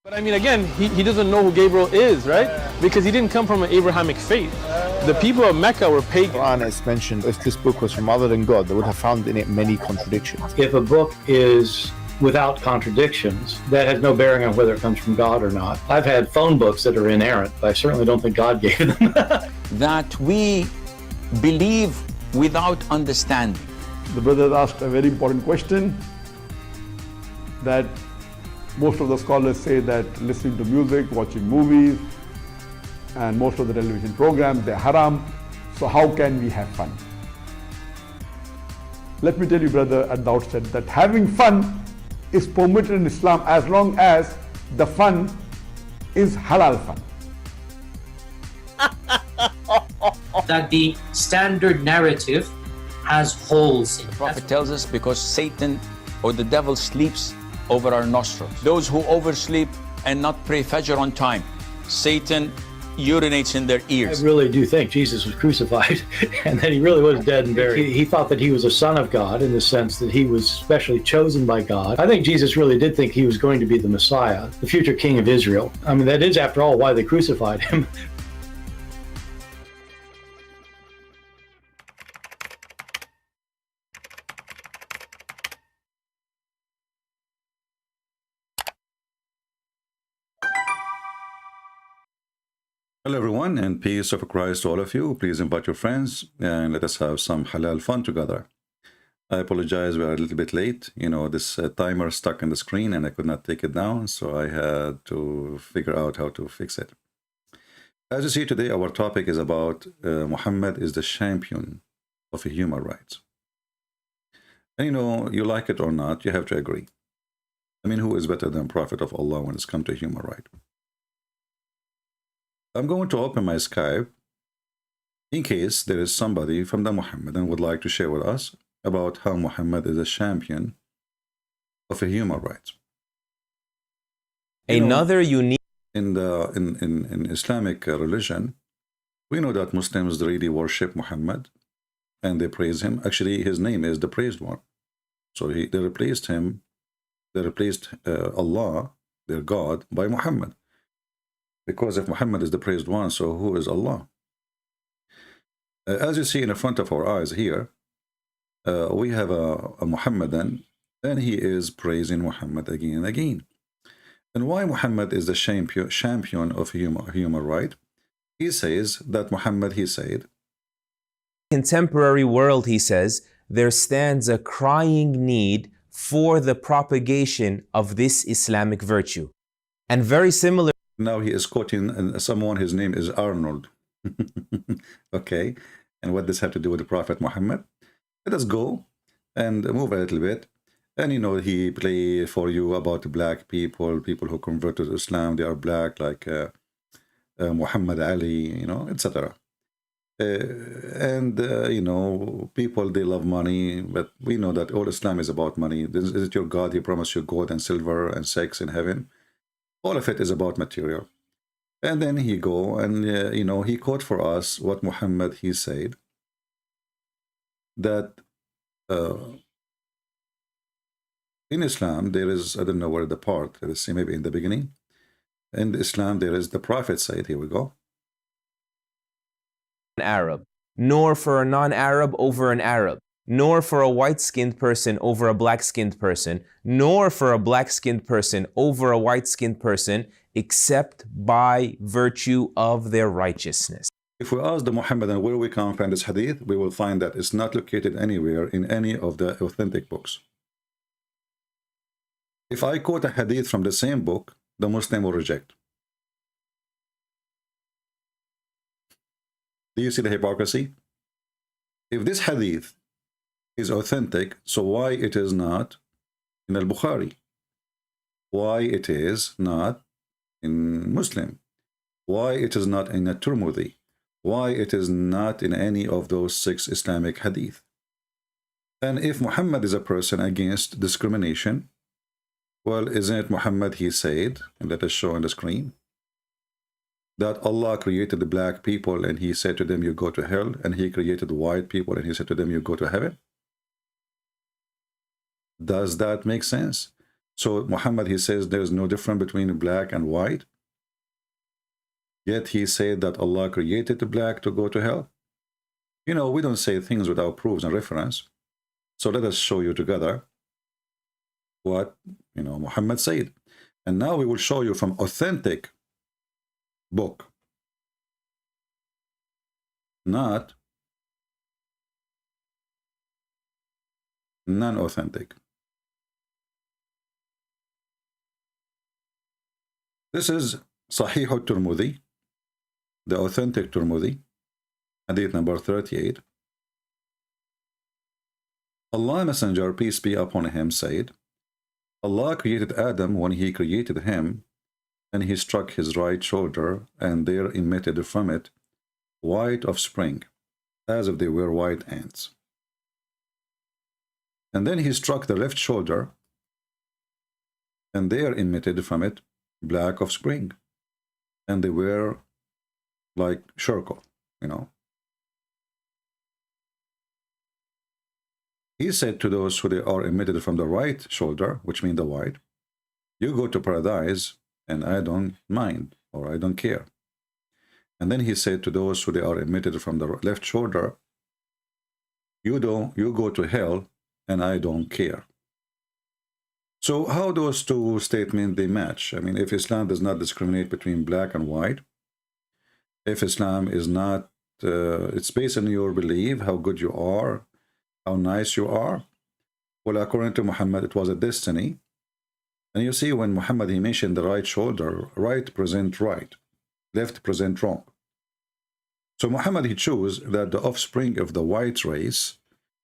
But I mean, again, he doesn't know who Gabriel is, right? Because he didn't come from an Abrahamic faith. The people of Mecca were pagan. The Quran is mentioned, if this book was from other than God, they would have found in it many contradictions. If a book is without contradictions, that has no bearing on whether it comes from God or not. I've had phone books that are inerrant, but I certainly don't think God gave them. That we believe without understanding. The brother asked a very important question, that most of the scholars say that listening to music, watching movies, and most of the television programs, they're haram. So how can we have fun? Let me tell you, brother, at the outset, that having fun is permitted in Islam as long as the fun is halal fun. That the standard narrative has holes in it. The Prophet tells us because Satan or the devil sleeps over our nostrils. Those who oversleep and not pray Fajr on time, Satan urinates in their ears. I really do think Jesus was crucified and that he really was dead and buried. He thought that he was a son of God in the sense that he was specially chosen by God. I think Jesus really did think he was going to be the Messiah, the future king of Israel. I mean, that is, after all, why they crucified him. Hello everyone, and peace of Christ to all of you. Please invite your friends and let us have some halal fun together. I apologize, we are a little bit late. You know, this timer stuck on the screen and I could not take it down, so I had to figure out how to fix it. As you see today, our topic is about Muhammad is the champion of human rights. And you know, you like it or not, you have to agree. I mean, who is better than Prophet of Allah when it's come to human rights? I'm going to open my Skype in case there is somebody from the Muhammad and would like to share with us about how Muhammad is a champion of human rights. Another unique in Islamic religion, we know that Muslims really worship Muhammad and they praise him. Actually, his name is the praised one. So they replaced him, they replaced Allah, their God, by Muhammad. Because if Muhammad is the praised one, so who is Allah? As you see in the front of our eyes here, we have a Muhammadan, and he is praising Muhammad again and again. And why Muhammad is the champion of human right? He says that Muhammad, he said, contemporary world, he says, there stands a crying need for the propagation of this Islamic virtue. And very similar. Now he is quoting someone, his name is Arnold. Okay, and what does have to do with the Prophet Muhammad? Let us go and move a little bit. And you know, he play for you about black people, people who converted to Islam, they are black, like Muhammad Ali, you know, etc. You know, people, they love money, but we know that all Islam is about money. Is it your God? He promised you gold and silver and sex in heaven. All of it is about material. And then he go and, you know, he quote for us what Muhammad, he said, that in Islam, there is, I don't know where the part, let's see, maybe in the beginning. In Islam, there is the Prophet said, here we go. Arab, nor for a non-Arab over an Arab, nor for a white-skinned person over a black-skinned person, nor for a black-skinned person over a white-skinned person, except by virtue of their righteousness. If we ask the Muhammadan where we can find this hadith, we will find that it's not located anywhere in any of the authentic books. If I quote a hadith from the same book, the Muslim will reject. Do you see the hypocrisy? If this hadith is authentic, so why it is not in al-Bukhari? Why it is not in Muslim? Why it is not in at-Tirmidhi? Why it is not in any of those 6 Islamic hadith? And if Muhammad is a person against discrimination, well, isn't it Muhammad, he said, and let us show on the screen, that Allah created the black people and he said to them, you go to hell, and he created white people and he said to them, you go to heaven? Does that make sense? So Muhammad, he says there is no difference between black and white. Yet he said that Allah created the black to go to hell. You know, we don't say things without proofs and reference. So let us show you together what, you know, Muhammad said. And now we will show you from authentic book, not non-authentic. This is Sahih al-Tirmidhi, the authentic Tirmidhi, hadith number 38. Allah Messenger, peace be upon him, said, Allah created Adam when he created him, and he struck his right shoulder, and there emitted from it white offspring, as if they were white ants. And then he struck the left shoulder, and there emitted from it black offspring, and they were like charcoal, you know. He said to those who they are emitted from the right shoulder, which means the white, you go to paradise, and I don't mind, or I don't care. And then he said to those who they are emitted from the left shoulder, you go to hell, and I don't care. So how those two statements, they match? I mean, if Islam does not discriminate between black and white, if Islam is not, it's based on your belief, how good you are, how nice you are. Well, according to Muhammad, it was a destiny. And you see, when Muhammad, he mentioned the right shoulder, right present right, left present wrong. So Muhammad, he chose that the offspring of the white race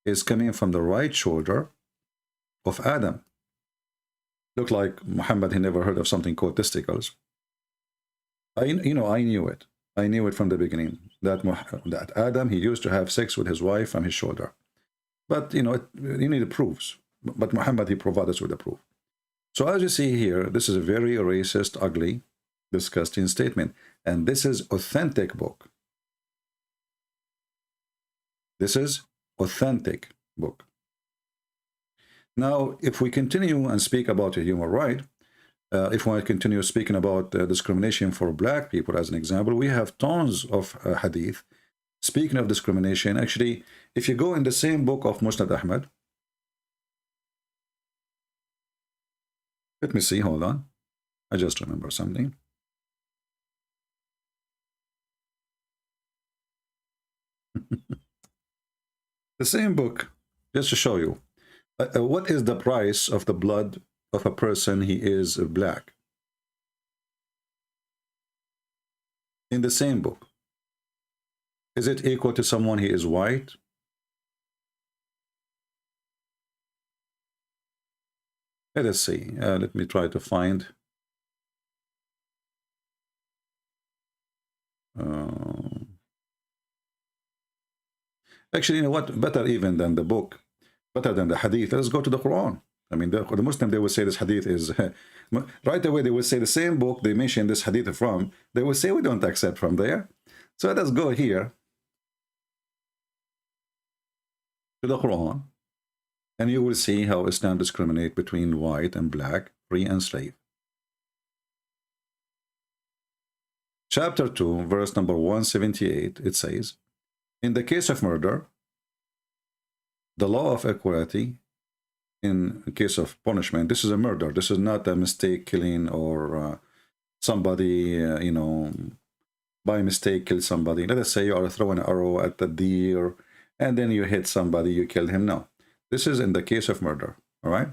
is coming from the right shoulder of Adam. Looked like Muhammad, he never heard of something called testicles. I knew it. I knew it from the beginning, that Adam, he used to have sex with his wife from his shoulder. But, you know, you need the proofs. But Muhammad, he provided us with the proof. So as you see here, this is a very racist, ugly, disgusting statement. And this is authentic book. This is authentic book. Now, if we continue and speak about a human right, if we continue speaking about discrimination for black people as an example, we have tons of hadith speaking of discrimination. Actually, if you go in the same book of Musnad Ahmad, let me see, hold on. I just remember something. The same book, just to show you. What is the price of the blood of a person he is black? In the same book. Is it equal to someone he is white? Let us see. Let me try to find. Actually, you know what? Better even than the book, better than the hadith. Let's go to the Quran. I mean, the Muslim, they will say this hadith is right away. They will say the same book they mention this hadith from. They will say we don't accept from there. So let us go here to the Quran, and you will see how Islam discriminates between white and black, free and slave. Chapter 2, verse number 178, it says, in the case of murder, the law of equality, in case of punishment, this is a murder. This is not a mistake killing or somebody, you know, by mistake kill somebody. Let us say you are throwing an arrow at the deer and then you hit somebody, you killed him. No, this is in the case of murder. All right.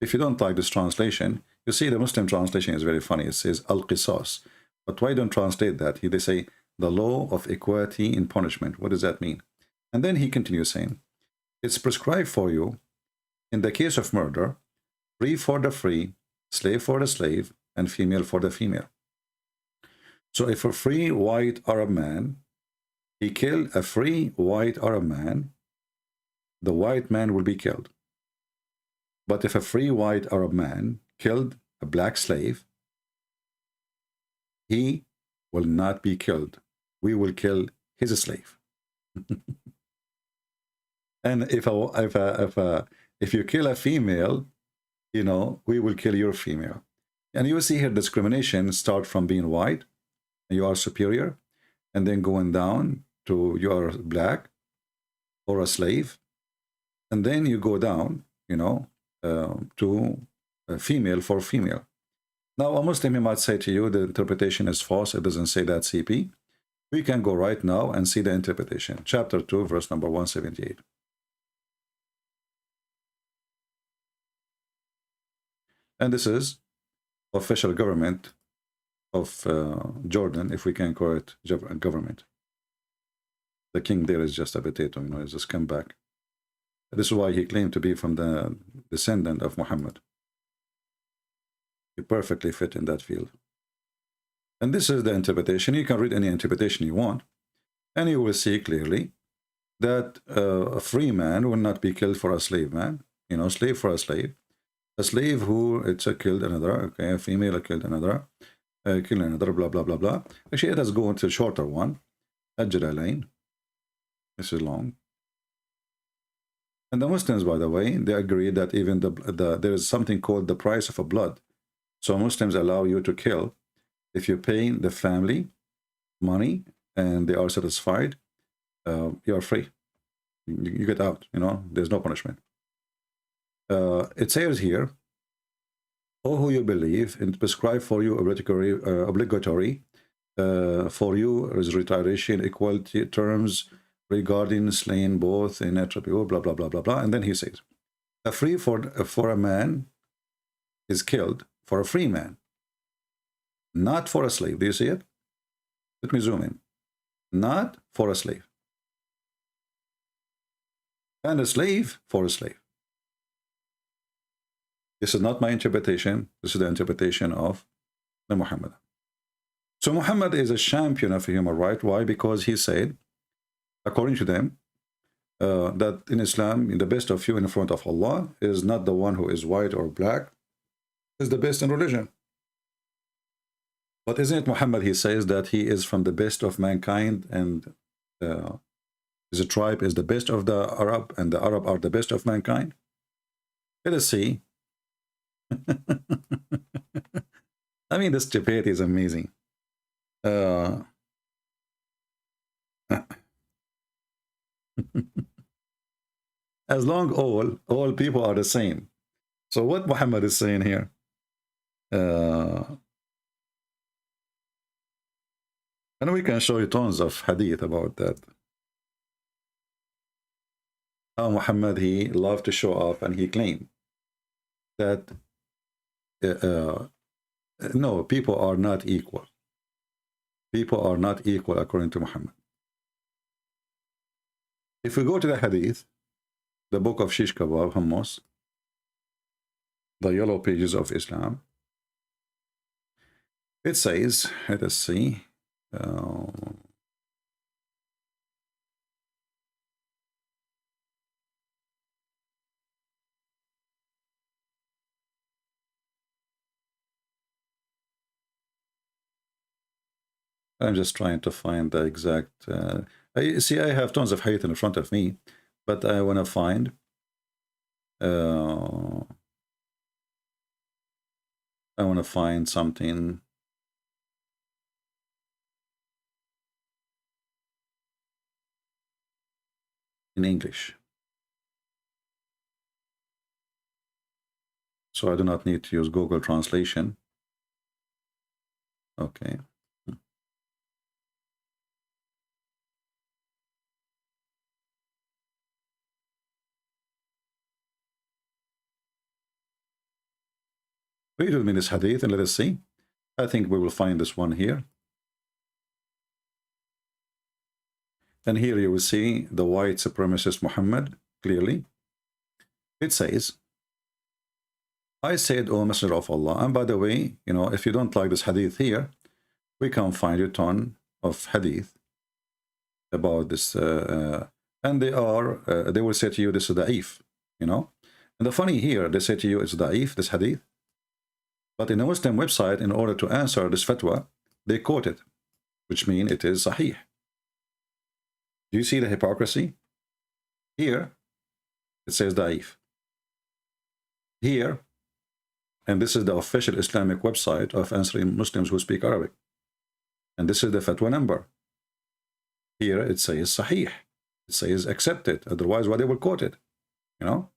If you don't like this translation, you see the Muslim translation is very funny. It says al-qisas. But why don't translate that? They say the law of equality in punishment. What does that mean? And then he continues saying, it's prescribed for you in the case of murder, free for the free, slave for the slave, and female for the female. So if a free white Arab man, he killed a free white Arab man, the white man will be killed. But if a free white Arab man killed a black slave, he will not be killed. We will kill his slave. And if you kill a female, you know, we will kill your female. And you will see here discrimination start from being white, and you are superior, and then going down to you are black or a slave, and then you go down, you know, to female for female. Now, a Muslim, he might say to you, the interpretation is false. It doesn't say that, CP. We can go right now and see the interpretation. Chapter 2, verse number 178. And this is official government of Jordan, if we can call it government. The king there is just a potato, you know, he's just come back. This is why he claimed to be from the descendant of Muhammad. He perfectly fit in that field. And this is the interpretation. You can read any interpretation you want, and you will see clearly that a free man will not be killed for a slave man. You know, slave for a slave. A slave who it's killed another, okay, a female killed another, killed another, blah, blah, blah, blah. Actually, let us go into a shorter one. Al-Jalalain. This is long. And the Muslims, by the way, they agree that even there is something called the price of a blood. So Muslims allow you to kill if you pay the family money and they are satisfied. You are free. You get out. You know, there's no punishment. It says here, "O who you believe, and prescribe for you obligatory for you is retribution, equality terms regarding slain both in attribute, blah blah blah blah blah." And then he says, "A free for a man is killed for a free man, not for a slave." Do you see it? Let me zoom in. Not for a slave, and a slave for a slave. This is not my interpretation. This is the interpretation of the Muhammad. So Muhammad is a champion of human rights. Why? Because he said, according to them, that in Islam, the best of you in front of Allah is not the one who is white or black, is the best in religion. But isn't it Muhammad, he says that he is from the best of mankind, and his tribe is the best of the Arab, and the Arab are the best of mankind? Let us see. I mean, this debate is amazing. As long all people are the same. So what Muhammad is saying here, and we can show you tons of hadith about that. How Muhammad, he loved to show off, and he claimed that no, people are not equal. People are not equal according to Muhammad. If we go to the hadith, the book of Shish Kebab, Hummus, the yellow pages of Islam, it says, let us see, I'm just trying to find the exact. I see I have tons of hadith in front of me, but I want to find. I want to find something. In English. So I do not need to use Google Translation. Okay. Read with me this hadith and let us see. I think we will find this one here. And here you will see the white supremacist Muhammad clearly. It says, I said, O Messenger of Allah. And by the way, you know, if you don't like this hadith here, we can find a ton of hadith about this. And they will say to you, this is da'if, you know. And the funny here, they say to you, it's da'if, this hadith. But in a Muslim website, in order to answer this fatwa, they quote it, which means it is sahih. Do you see the hypocrisy? Here, it says da'if. Here, And this is the official Islamic website of answering Muslims who speak Arabic. And this is the fatwa number. Here it says Sahih. It says accepted. Otherwise, why they will quote it? You know?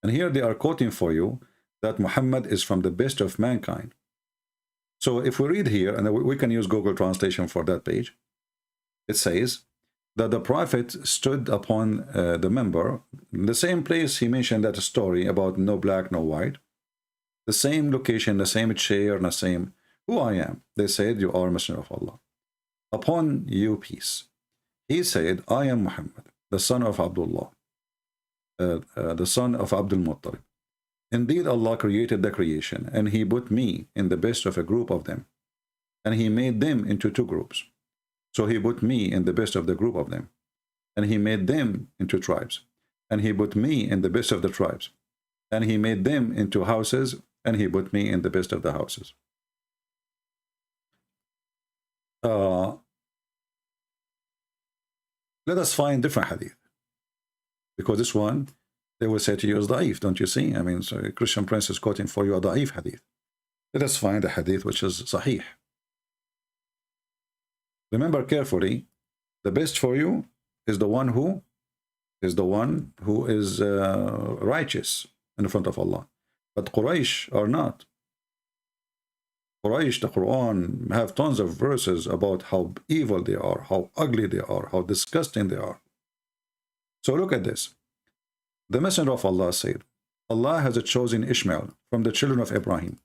And here they are quoting for you that Muhammad is from the best of mankind. So if we read here, and we can use Google Translation for that page, it says that the Prophet stood upon the member, the same place he mentioned that story about no black, no white, the same location, the same chair, the same, who I am. They said, you are Messenger of Allah. Upon you peace. He said, I am Muhammad, the son of Abdullah, the son of Abdul Muttalib. Indeed, Allah created the creation, and He put me in the best of a group of them, and He made them into two groups. So He put me in the best of the group of them, and He made them into tribes, and He put me in the best of the tribes, and He made them into houses, and He put me in the best of the houses. Let us find different hadith, because this one, they will say to you is da'if, don't you see? I mean, so a Christian prince is quoting for you a da'if hadith. Let us find a hadith which is sahih. Remember carefully, the best for you is the one who is righteous in front of Allah. But Quraysh are not. Quraysh, the Quran, have tons of verses about how evil they are, how ugly they are, how disgusting they are. So look at this. The Messenger of Allah said, Allah has chosen Ishmael from the children of Ibrahim.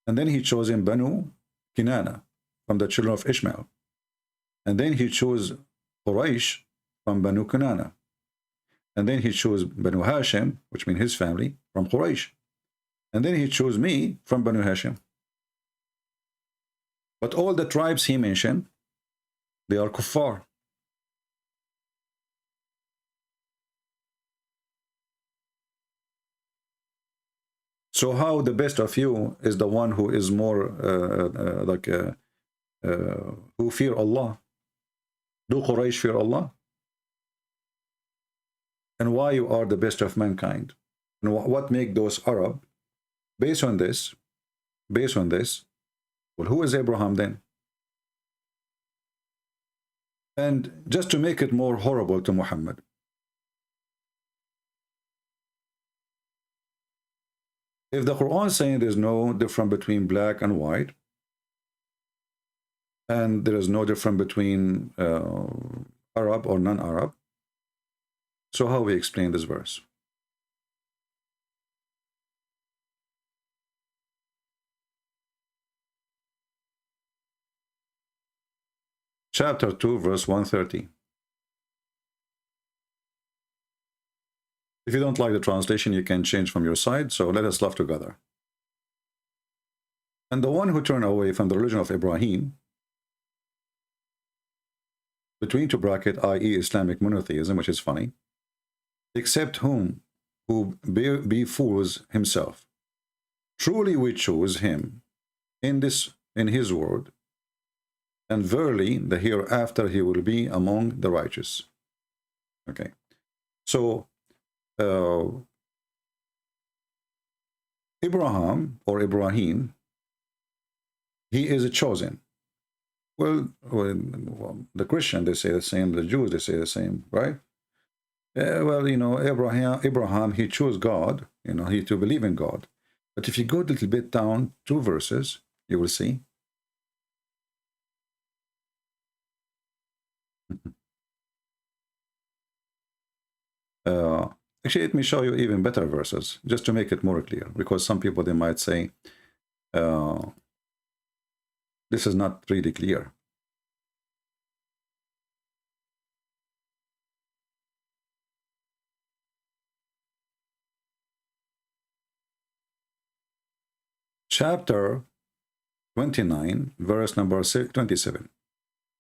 And then He chose Banu Kinana from the children of Ishmael. And then He chose Quraysh from Banu Kinana. And then He chose Banu Hashim, which means his family, from Quraysh. And then He chose me from Banu Hashim. But all the tribes He mentioned, they are kuffar. So how the best of you is the one who is more who fear Allah? Do Quraysh fear Allah? And why you are the best of mankind? And what make those Arab? Based on this, well, who is Abraham then? And just to make it more horrible to Muhammad, if the Quran is saying there's no difference between black and white, and there is no difference between Arab or non-Arab, so how we explain this verse? Chapter 2, verse 130. If you don't like the translation, you can change from your side, so let us love together. And the one who turned away from the religion of Ibrahim, between two brackets, i.e. Islamic monotheism, which is funny, except who befools himself. Truly we choose him in his word, and verily the hereafter he will be among the righteous. Okay, so Abraham or Ibrahim, he is chosen. Well, the Christian, they say the same, the Jews, they say the same, right? Well, you know, Abraham, he chose God, you know, he to believe in God. But if you go a little bit down 2 verses, you will see. Actually, let me show you even better verses, just to make it more clear, because some people, they might say, this is not really clear. Chapter 29, verse number 27.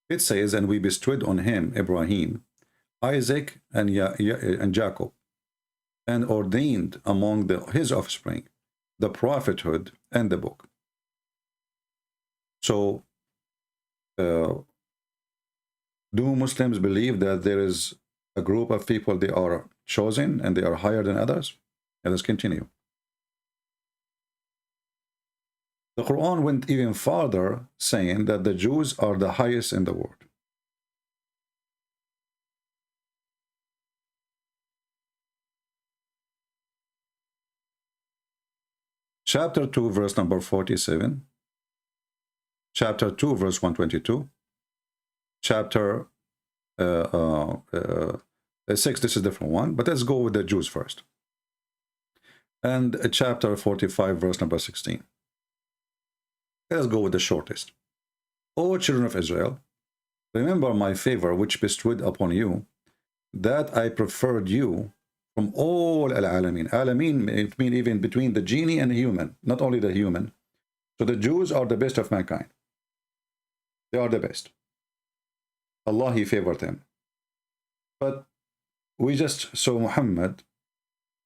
It says, and we bestowed on him, Ibrahim, Isaac, and Jacob, and ordained among his offspring the prophethood and the book. So, do Muslims believe that there is a group of people, they are chosen and they are higher than others? Let us continue. The Quran went even farther, saying that the Jews are the highest in the world. Chapter 2, verse number 47. Chapter 2, verse 122. Chapter 6, this is a different one, but let's go with the Jews first. And chapter 45, verse number 16. Let's go with the shortest. O children of Israel, remember my favor which bestowed upon you, that I preferred you from all al-alamin. Alamin, it means even between the genie and the human, not only the human. So the Jews are the best of mankind. They are the best. Allah, He favored them. But we just saw Muhammad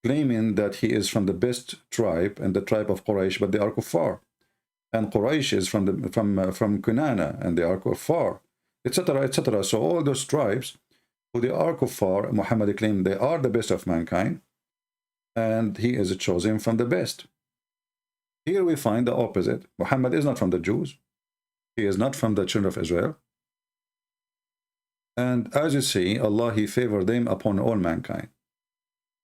claiming that he is from the best tribe and the tribe of Quraysh, but they are kuffar. And Quraysh is from Kinana, and they are kuffar, etc., etc. So all those tribes who they are kuffar, Muhammad claimed they are the best of mankind, and he is chosen from the best. Here we find the opposite. Muhammad is not from the Jews. He is not from the children of Israel. And as you see, Allah, He favored them upon all mankind.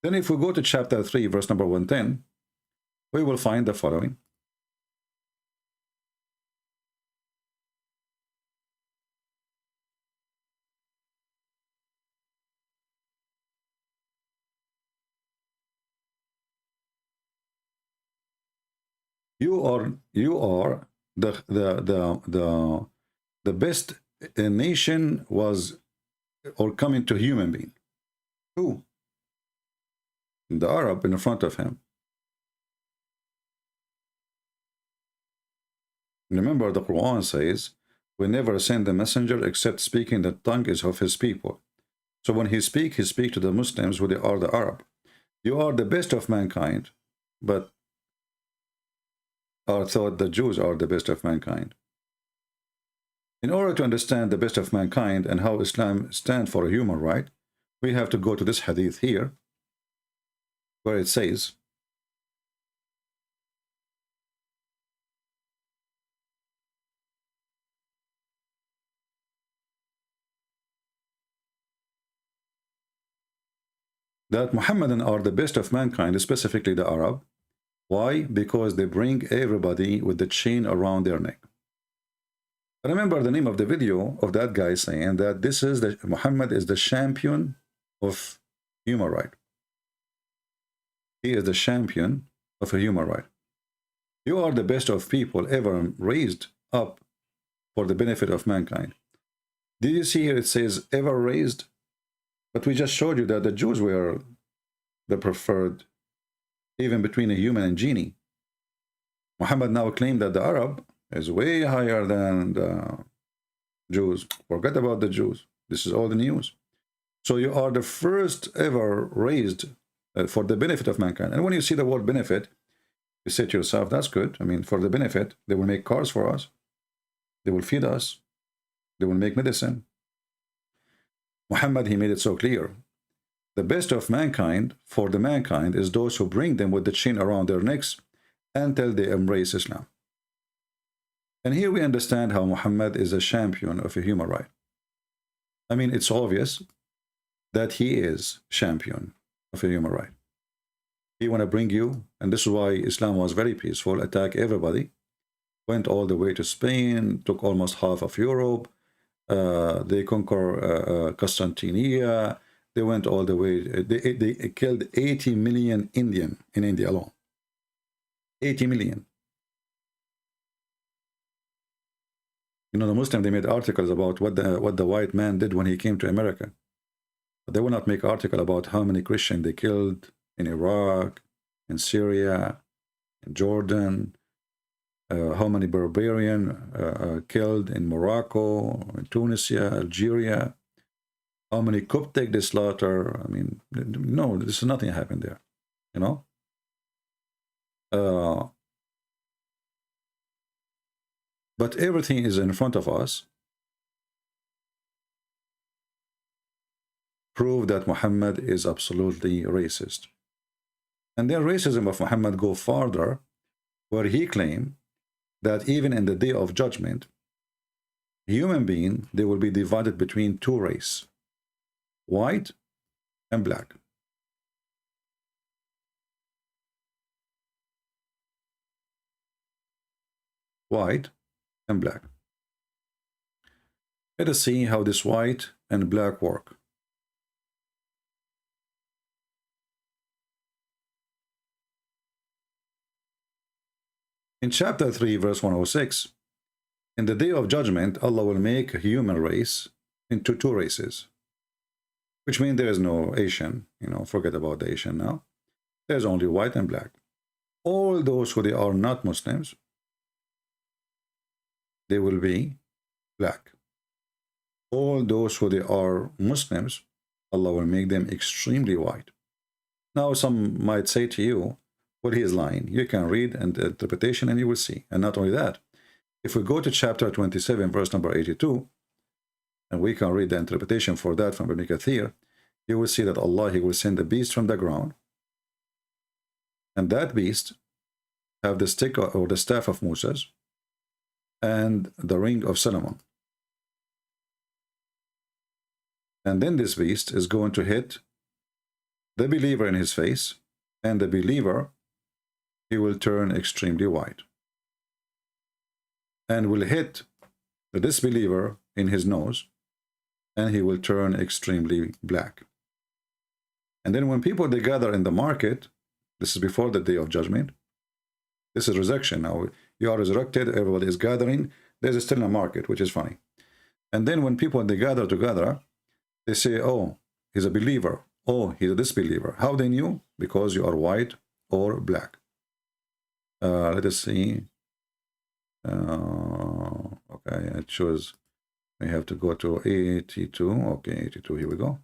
Then if we go to chapter 3, verse number 110, we will find the following. You are the best nation was or coming to human being. Who? The Arab in front of him. Remember, the Quran says, we never send a messenger except speaking the tongue is of his people. So when he speak to the Muslims who they are the Arab. You are the best of mankind, but are thought the Jews are the best of mankind. In order to understand the best of mankind and how Islam stands for a human right, we have to go to this hadith here, where it says, that Muhammadan are the best of mankind, specifically the Arab. Why? Because they bring everybody with the chain around their neck. Remember the name of the video of that guy saying that this is the Muhammad is the champion of human right. He is the champion of a human right. You are the best of people ever raised up for the benefit of mankind. Did you see here it says ever raised? But we just showed you that the Jews were the preferred, even between a human and genie. Muhammad now claimed that the Arab is way higher than the Jews. Forget about the Jews. This is all the news. So you are the first ever raised for the benefit of mankind. And when you see the word benefit, you say to yourself, that's good. I mean, for the benefit, they will make cars for us. They will feed us. They will make medicine. Muhammad, he made it so clear. The best of mankind for the mankind is those who bring them with the chain around their necks until they embrace Islam. And here we understand how Muhammad is a champion of a human right. I mean, it's obvious that he is champion of a human right. He want to bring you, and this is why Islam was very peaceful, attack everybody, went all the way to Spain, took almost half of Europe, they conquer Constantinia, they went all the way, they killed 80 million Indian in India alone. 80 million. You know, the Muslims, they made articles about what the white man did when he came to America. But they will not make article about how many Christians they killed in Iraq, in Syria, in Jordan, how many barbarian killed in Morocco, in Tunisia, Algeria, how many Coptic they slaughter. I mean, no, this is nothing happened there, you know. But everything is in front of us. Prove that Muhammad is absolutely racist. And then racism of Muhammad go farther, where he claimed that even in the day of judgment, human being, they will be divided between two races, white and black. White and black. Let us see how this white and black work. In chapter 3, verse 106, in the day of judgment, Allah will make a human race into two races, which means there is no Asian, forget about the Asian now. There's only white and black. All those who they are not Muslims, they will be black. All those who they are Muslims, Allah will make them extremely white. Now some might say to you, well, he is lying. You can read and the interpretation and you will see. And not only that, if we go to chapter 27, verse number 82, and we can read the interpretation for that from Ibn Kathir, you will see that Allah, he will send a beast from the ground, and that beast have the stick or the staff of Moses and the ring of Solomon. And then this beast is going to hit the believer in his face, and the believer, he will turn extremely white, and will hit the disbeliever in his nose, and he will turn extremely black. And then when people, they gather in the market, this is before the day of judgment, this is resurrection. Now you are resurrected, everybody is gathering, there's still a market, which is funny. And then when people, they gather together, they say, oh, he's a believer, oh, he's a disbeliever. How they knew? Because you are white or black. Let us see. Okay, it shows we have to go to 82. Okay, 82, here we go.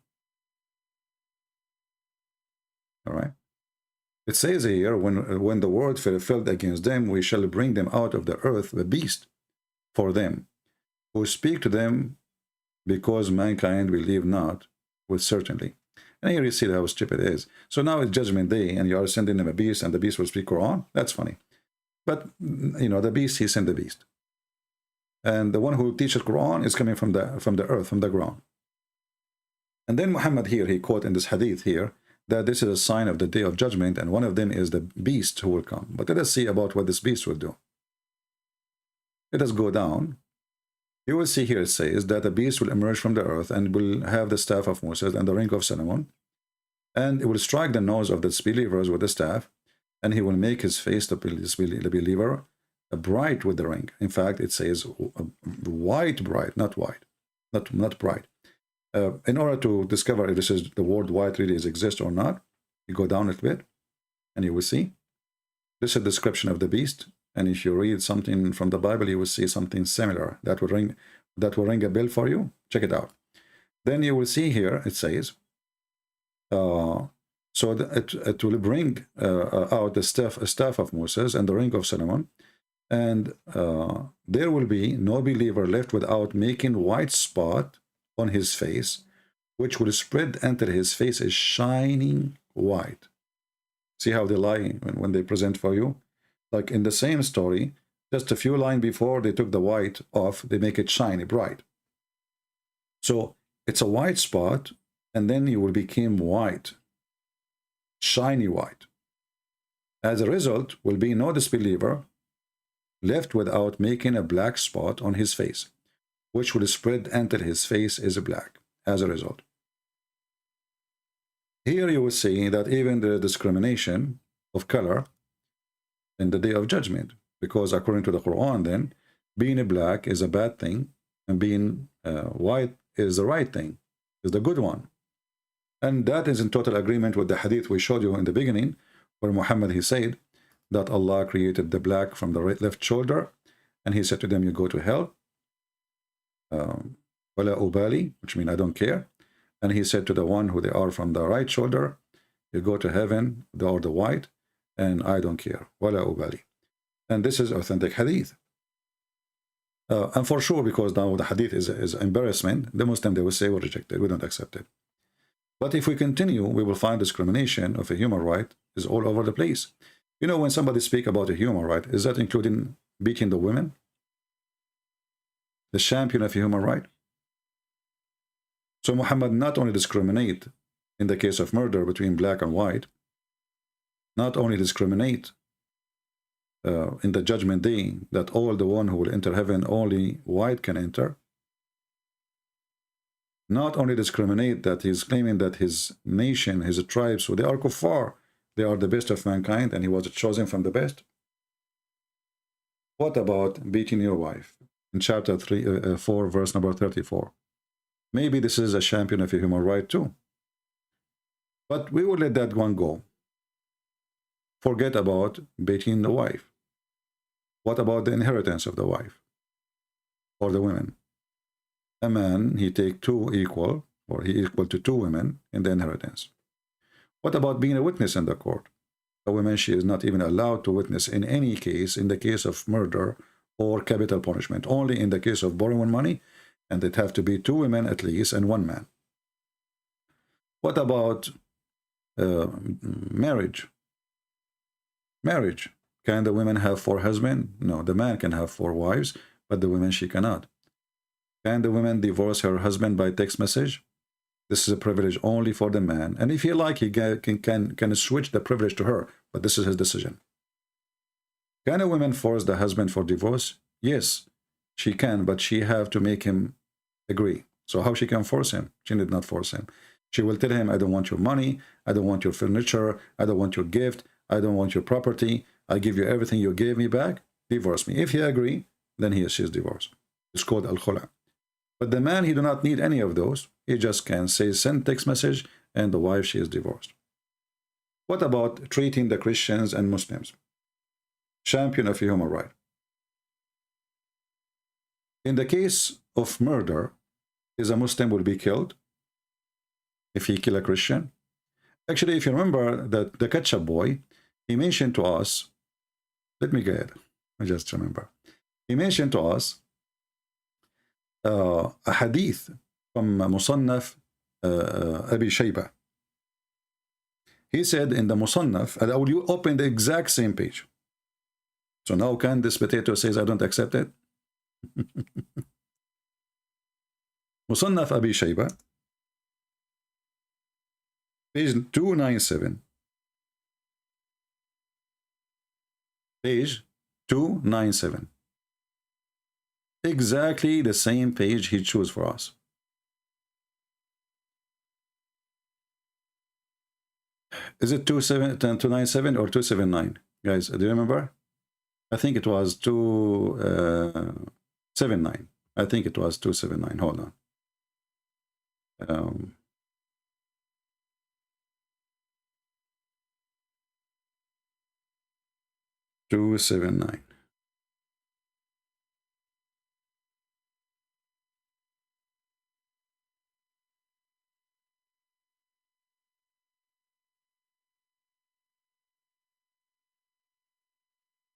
All right. It says here, when the word fell against them, we shall bring them out of the earth, the beast, for them, who speak to them, because mankind believe not with certainty. And here you see how stupid it is. So now it's judgment day, and you are sending them a beast, and the beast will speak Quran. That's funny. But, the beast, he sent the beast. And the one who teaches Quran is coming from the earth, from the ground. And then Muhammad here, he quote in this hadith here, that this is a sign of the day of judgment, and one of them is the beast who will come. But let us see about what this beast will do. Let us go down. You will see here it says that the beast will emerge from the earth and will have the staff of Moses and the ring of Solomon, and it will strike the nose of the disbelievers with the staff, and he will make his face, the believer, bright with the ring. In fact, it says white bright, not white, not bright. In order to discover if this is the word white really exists or not, you go down a little bit, and you will see this is a description of the beast. And if you read something from the Bible, you will see something similar that will ring a bell for you. Check it out. Then you will see here it says, so it will bring out the staff of Moses and the ring of Solomon, and there will be no believer left without making white spot on his face, which will spread until his face is shining white. See how they lie when they present for you? Like in the same story, just a few lines before they took the white off, they make it shiny, bright. So it's a white spot, and then you will become white, shiny white. As a result, will be no disbeliever left without making a black spot on his face, which will spread until his face is black as a result. Here you will see that even the discrimination of color in the day of judgment, because according to the Quran, then being black is a bad thing, and being white is the right thing, is the good one. And that is in total agreement with the hadith we showed you in the beginning, where Muhammad, he said that Allah created the black from the left shoulder, and he said to them, you go to hell, wala ubali, which means I don't care. And he said to the one who they are from the right shoulder, you go to heaven, or the white, and I don't care, wala ubali. And this is authentic hadith. And for sure, because now the hadith is embarrassment, the Muslim, they will say, we reject it, we don't accept it. But if we continue, we will find discrimination of a human right is all over the place. You know, when somebody speak about a human right, is that including beating the women? The champion of a human right? So Muhammad not only discriminate in the case of murder between black and white, not only discriminate in the judgment day that all the one who will enter heaven only white can enter, not only discriminate that he's claiming that his nation, his tribes, so they are kuffar, they are the best of mankind and he was chosen from the best. What about beating your wife? In chapter 4, verse number 34. Maybe this is a champion of a human right too. But we will let that one go. Forget about beating the wife. What about the inheritance of the wife or the women? A man, he take two equal, or he equal to two women in the inheritance. What about being a witness in the court? A woman, she is not even allowed to witness in any case, in the case of murder or capital punishment, only in the case of borrowing money, and it have to be two women at least and one man. What about marriage? Marriage. Can the women have 4 husbands? No, the man can have 4 wives, but the woman, she cannot. Can the woman divorce her husband by text message? This is a privilege only for the man. And if he like, he can switch the privilege to her, but this is his decision. Can a woman force the husband for divorce? Yes, she can, but she have to make him agree. So how she can force him? She did not force him. She will tell him, I don't want your money, I don't want your furniture, I don't want your gift, I don't want your property, I give you everything you gave me back, divorce me. If he agree, then she is divorced. It's called al-khula. But the man, he do not need any of those. He just can say, send text message, and the wife, she is divorced. What about treating the Christians and Muslims? Champion of human right. In the case of murder, is a Muslim will be killed if he kill a Christian? Actually, if you remember that the ketchup boy, he mentioned to us, let me get it, I just remember. He mentioned to us a hadith from Musannaf Abi Shaybah. He said in the Musannaf, and I will open the exact same page. So now can this potato says I don't accept it? Musannaf Abi Shaybah, page 297. Page 297. Exactly the same page he chose for us. Is it 297 or 279? Guys, do you remember? I think it was 279. I think it was 279. Hold on. 279.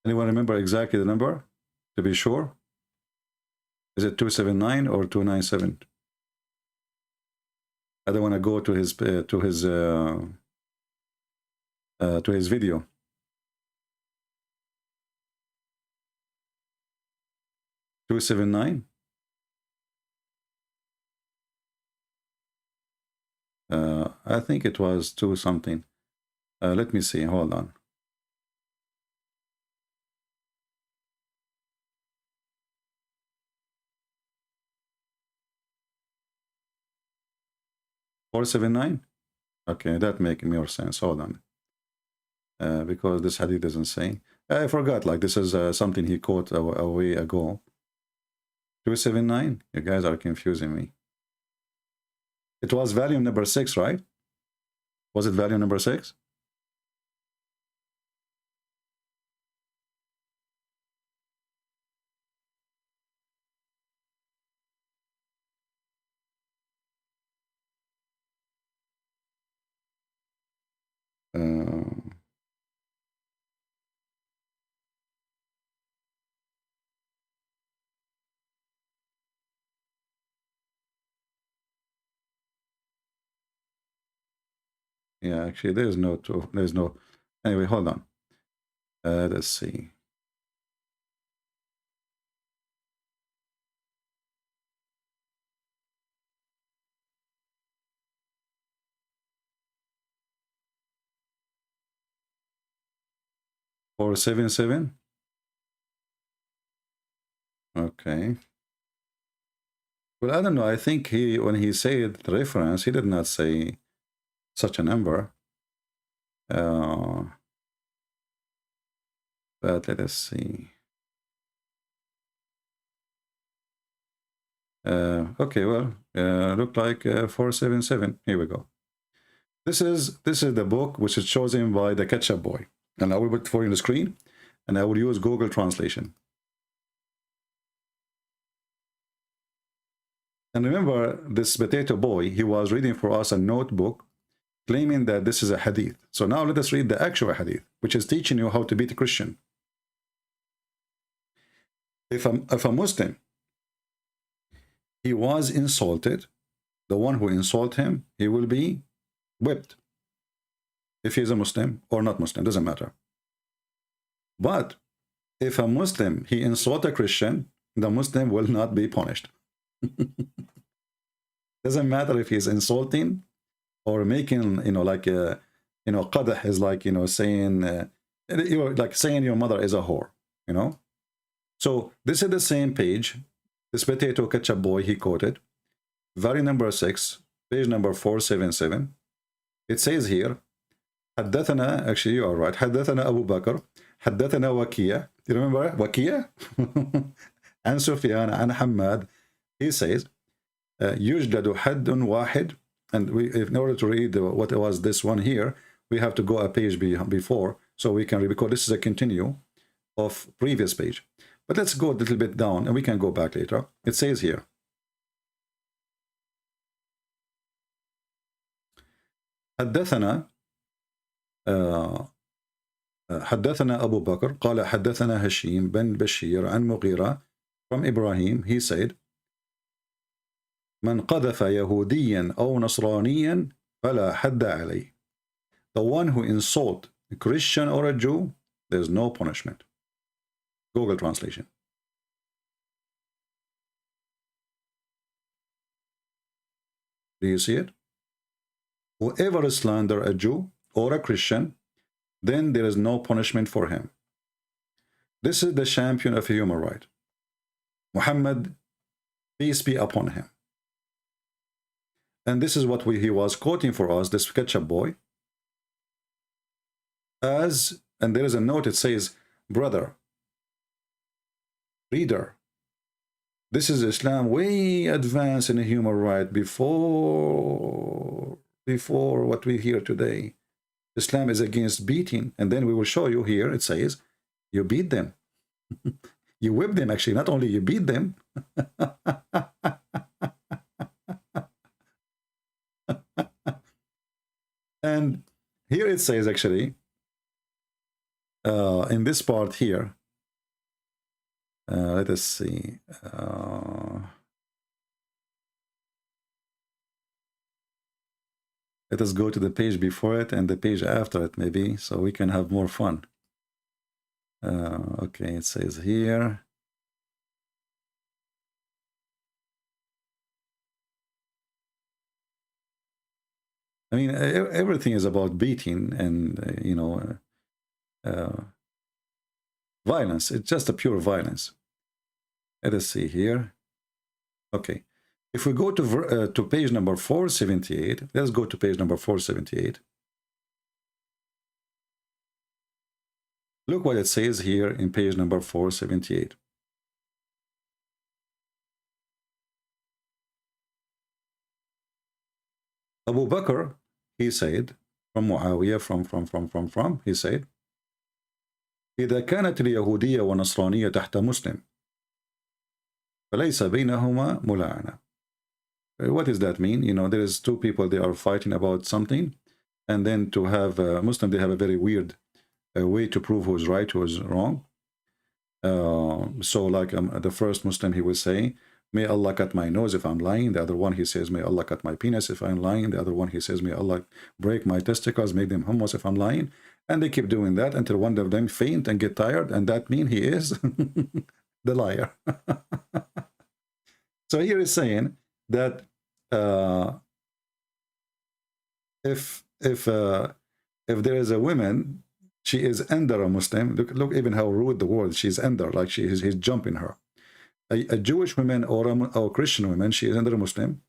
Anyone remember exactly the number? To be sure? Is it 279 or 297? I don't want to go to his video. $279. I think it was 2 something. Let me see. Hold on. $479. Okay, that makes more sense. Hold on. Because this hadith doesn't say. I forgot. Like this is something he quote a way ago. 279. You guys are confusing me. It was volume number 6, right? Was it volume number 6? Yeah, actually, there's no two. There's no. Anyway, hold on. Let's see. Four seven seven. Okay. Well, I don't know. I think when he said the reference, he did not say such a number. But let us see. Okay, well, look like 477. Here we go. This is the book which is chosen by the Ketchup Boy, and I will put it for you on the screen, and I will use Google Translation. And remember, this potato boy, he was reading for us a notebook claiming that this is a hadith. So now let us read the actual hadith, which is teaching you how to beat a Christian. If a Muslim, he was insulted, the one who insulted him, he will be whipped. If he is a Muslim or not Muslim, doesn't matter. But if a Muslim, he insulted a Christian, the Muslim will not be punished. Doesn't matter if he's insulting or making, like, qadah is like, saying, you're like saying your mother is a whore, So this is the same page. This potato ketchup boy, he quoted, very number 6, page number 477. It says here, حدثنا, actually you are right, حدثنا أبو بكر, حدثنا وكيع. Do you remember وكيع? عن سفيان عن حماد. He says, يوجد حد واحد, and in order to read what was this one here, we have to go a page before, so we can read, because this is a continue of previous page. But let's go a little bit down, and we can go back later. It says here, حدثنا حدثنا أبو بكر قال حدثنا هشيم بن بشير عن مغيرة from Ibrahim. He said, من قذف يهوديا أو نصرانيا فلا حد عليه. The one who insult a Christian or a Jew, there's no punishment. Google Translation. Do you see it? Whoever slander a Jew or a Christian, then there is no punishment for him. This is the champion of human right, Muhammad, peace be upon him. And this is what he was quoting for us, this ketchup boy. And there is a note, it says, brother, reader, this is Islam way advanced in human right before what we hear today. Islam is against beating, and then we will show you here, it says, you beat them. You whip them, actually, not only you beat them. And here it says, actually, in this part here, let us see. Let us go to the page before it and the page after it, maybe, so we can have more fun. Okay, it says here. I mean, everything is about beating and, violence. It's just a pure violence. Let us see here. Okay. If we go to page number 478, let's go to page number 478. Look what it says here in page number 478. Abu Bakr, he said, from Muawiyah, he said, إذا كانت اليهودية والنصرانية تحت مسلم فليس بينهما ملاعنة. What does that mean? There is two people, they are fighting about something, and then to have a Muslim, they have a very weird way to prove who's right, who's wrong. So like the first Muslim, he will say, may Allah cut my nose if I'm lying. The other one, he says, may Allah cut my penis if I'm lying. The other one, he says, may Allah break my testicles, make them hummus if I'm lying. And they keep doing that until one of them faint and get tired, and that means he is the liar. So here is saying that if there is a woman, she is under a Muslim. Look even how rude the word. She's under, like he's jumping her. A Jewish woman or a Christian woman, she is under a Muslim.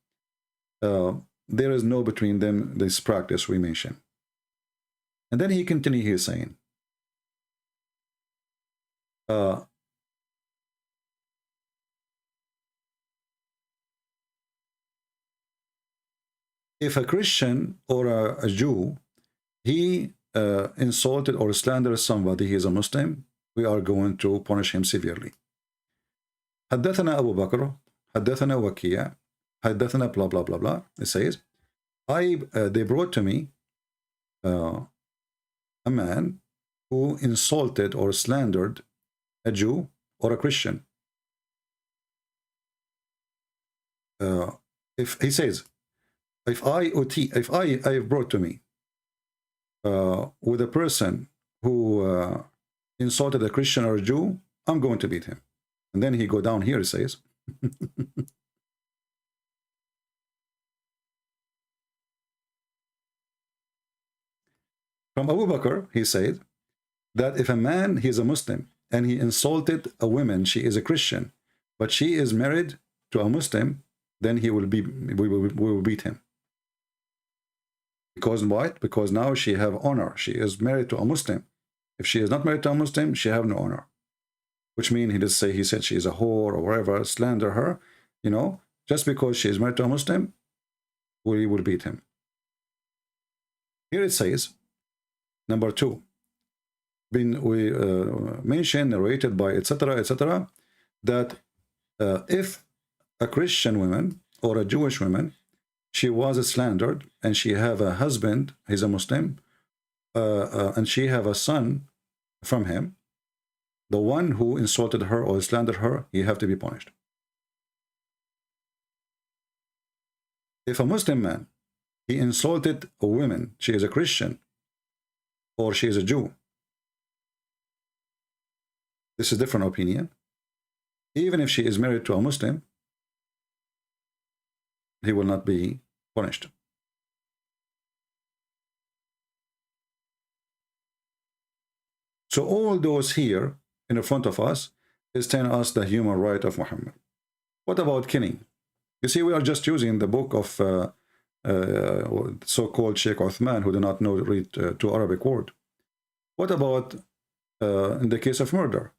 There is no between them this practice we mentioned. And then he continues here saying, if a Christian or a Jew, he insulted or slandered somebody, he is a Muslim, we are going to punish him severely. حدثنا أبو بكر حدثنا وكيع حدثنا blah blah blah blah. It says, they brought to me a man who insulted or slandered a Jew or a Christian. If he says, if I brought to me with a person who insulted a Christian or a Jew, I'm going to beat him. And then he go down here, he says, from Abu Bakr, he said that if a man, he is a Muslim, and he insulted a woman, she is a Christian, but she is married to a Muslim, then we will beat him. Because what? Because now she have honor. She is married to a Muslim. If she is not married to a Muslim, she have no honor. Which means he said she is a whore or whatever, slander her, you know, just because she is married to a Muslim, we will beat him. Here it says, number 2, we mentioned, narrated by etc., that if a Christian woman or a Jewish woman, she was slandered and she have a husband, he's a Muslim, and she have a son from him, the one who insulted her or slandered her, he have to be punished. If a Muslim man, he insulted a woman, she is a Christian, or she is a Jew, this is a different opinion. Even if she is married to a Muslim, he will not be punished. So all those here in front of us is telling us the human right of Muhammad. What about killing? You see, we are just using the book of so-called Sheikh Uthman, who do not know read 2 Arabic words. What about in the case of murder?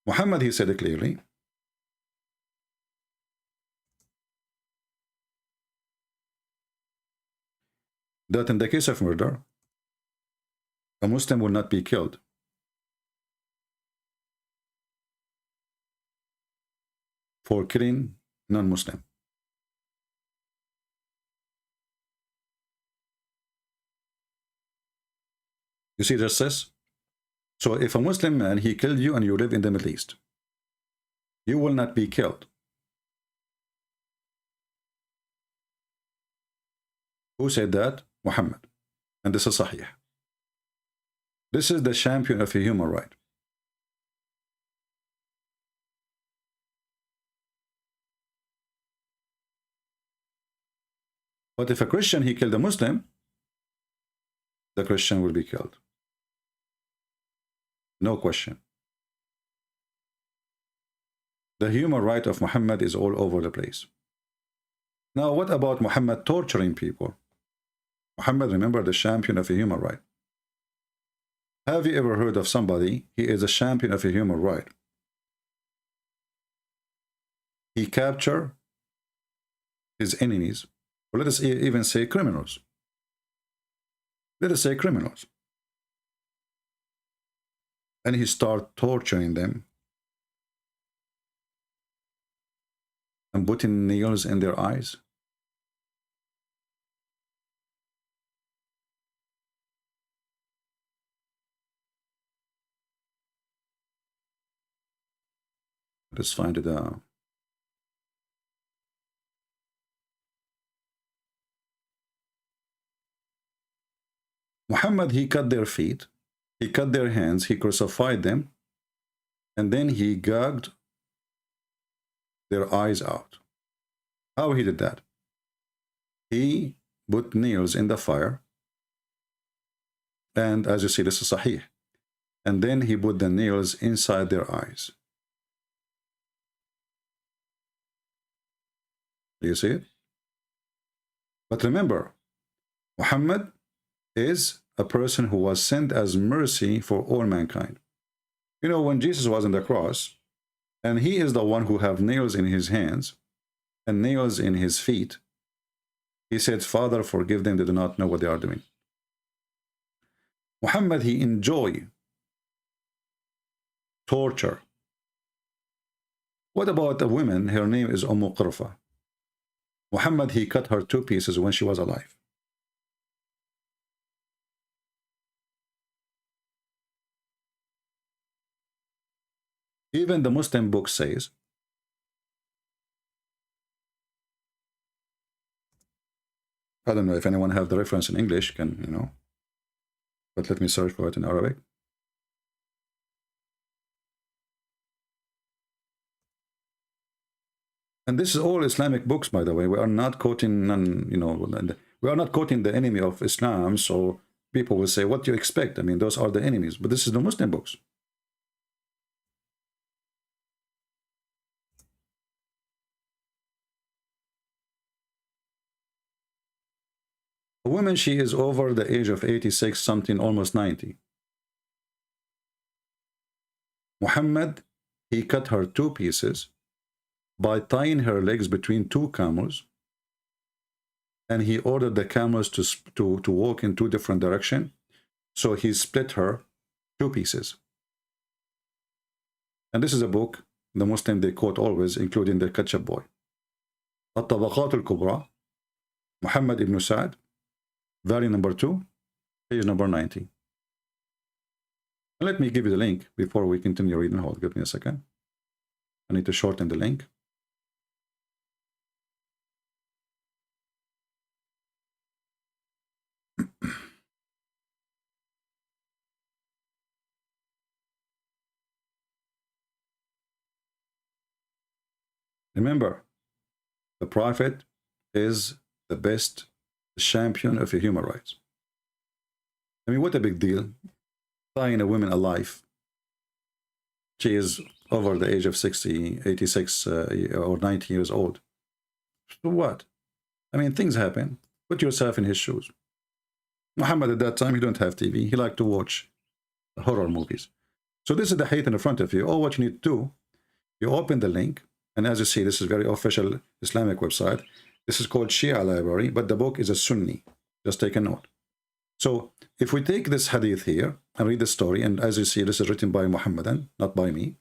Muhammad, he said it clearly, that in the case of murder, a Muslim will not be killed. For killing non-Muslim. You see justice? So if a Muslim man, he killed you and you live in the Middle East, you will not be killed. Who said that? Muhammad. And this is Sahih. This is the champion of a human right. But if a Christian, he killed a Muslim, the Christian will be killed. No question. The human right of Muhammad is all over the place. Now, what about Muhammad torturing people? Muhammad, remember, the champion of a human right. Have you ever heard of somebody, he is a champion of a human right? He captured his enemies, or let us even say criminals. Let us say criminals. And he started torturing them and putting nails in their eyes. Let's find it out. Muhammad, he cut their feet, he cut their hands, he crucified them, and then he gouged their eyes out. How he did that? He put nails in the fire, and as you see, this is Sahih. And then he put the nails inside their eyes. Do you see it? But remember, Muhammad is a person who was sent as mercy for all mankind. You know, when Jesus was on the cross, and he is the one who have nails in his hands and nails in his feet, he said, Father, forgive them, they do not know what they are doing. Muhammad, he enjoyed torture. What about a woman? Her name is Qurfa. Muhammad, he cut her 2 pieces when she was alive. Even the Muslim book says, I don't know if anyone have the reference in English, can, you know, but let me search for it in Arabic. And this is all Islamic books, by the way. We are not quoting, you know, we are not quoting the enemy of Islam, so people will say, what do you expect? I mean, those are the enemies, but this is the Muslim books. A woman, she is over the age of 86, something, almost 90. Muhammad, he cut her 2 pieces by tying her legs between 2 camels, and he ordered the camels to walk in 2 different directions. So he split her 2 pieces. And this is a book the Muslim they quote always, including the ketchup boy. At-Tabaqat al-Kubra, Muhammad ibn Sa'd, volume number 2, page number 90. And let me give you the link before we continue reading. Hold, give me a second. I need to shorten the link. Remember, the Prophet is the best champion of human rights. I mean, what a big deal. Tying a woman alive. She is over the age of 60, 86, or 90 years old. So what? I mean, things happen. Put yourself in his shoes. Muhammad at that time, he don't have TV. He liked to watch horror movies. So this is the hadith in the front of you. All what you need to do, you open the link, and as you see, this is very official Islamic website. This is called Shia Library, but the book is a Sunni. Just take a note. So if we take this hadith here and read the story, and as you see, this is written by Muhammadan, not by me,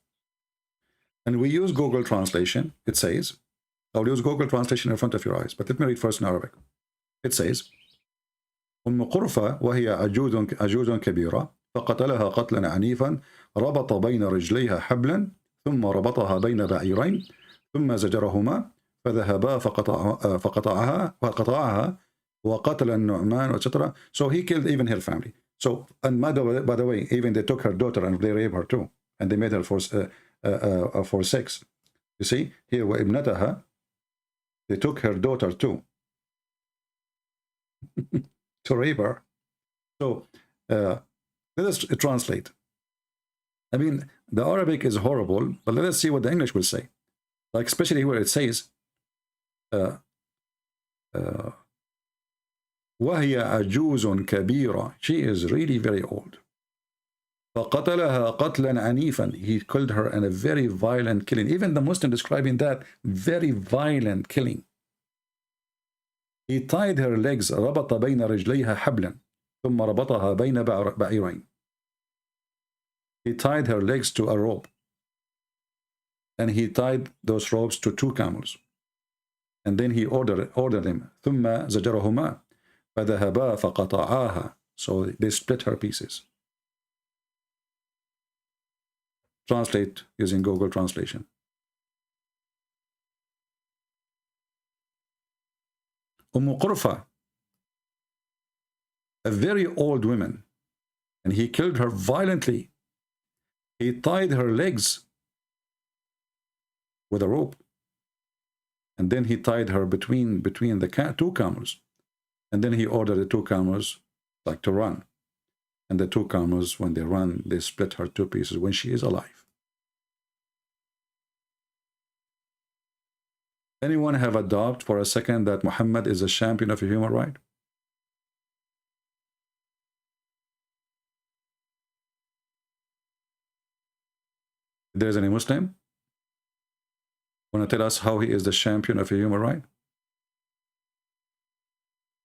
and we use Google Translation, it says, I'll use Google Translation in front of your eyes, but let me read first in Arabic. It says, قرفة وهي عجوز كبيرة فقتلها قتلا عنيفا ربط بين رجليها حبلا ثم ربطها بين بعيرين ثم زجرهما فذهبا فقطعها وقتل النعمان, etc. So he killed even her family. So, and by the way, even they took her daughter and they raped her too, and they made her for sex. You see here, وابنتها, they took her daughter too to rape her. So let us translate. I mean, the Arabic is horrible, but let us see what the English will say. Like especially where it says وهي عجوز كبيرة. She is really very old. فقتلها قتلا عنيفا. He killed her in a very violent killing. Even the Muslim describing that very violent killing. He tied her legs ربط بين رجليها حبلا ثم ربطها بين بعيرين. He tied her legs to a rope, and he tied those ropes to 2 camels, and then he ordered them ثم زجرهما فذهبا فقطعاها. So they split her pieces. Translate using Google Translation. قرفة, a very old woman, and he killed her violently. He tied her legs with a rope, and then he tied her between the two camels, and then he ordered the two camels like to run, and the two camels, when they run, they split her two pieces when she is alive. Anyone have a doubt for a second that Muhammad is a champion of a human right? If there is any Muslim want to tell us how he is the champion of a human right?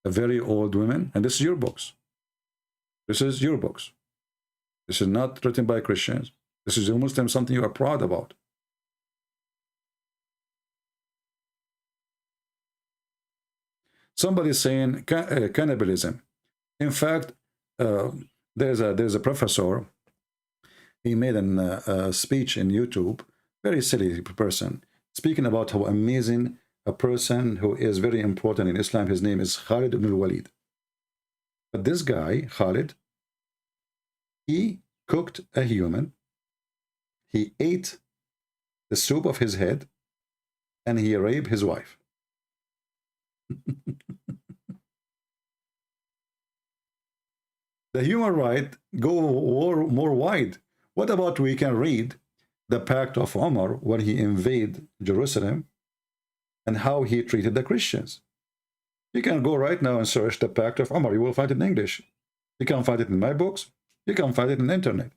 A very old woman, and this is your books. This is your books. This is not written by Christians. This is a Muslim, something you are proud about. Somebody is saying cannibalism. In fact, there's a professor. He made a speech in YouTube, very silly person, speaking about how amazing a person who is very important in Islam. His name is Khalid ibn al-Walid. But this guy, Khalid, he cooked a human. He ate the soup of his head, and he raped his wife. The human right go more wide. What about we can read the Pact of Umar when he invaded Jerusalem and how he treated the Christians? You can go right now and search the Pact of Umar. You will find it in English. You can find it in my books. You can find it in the internet.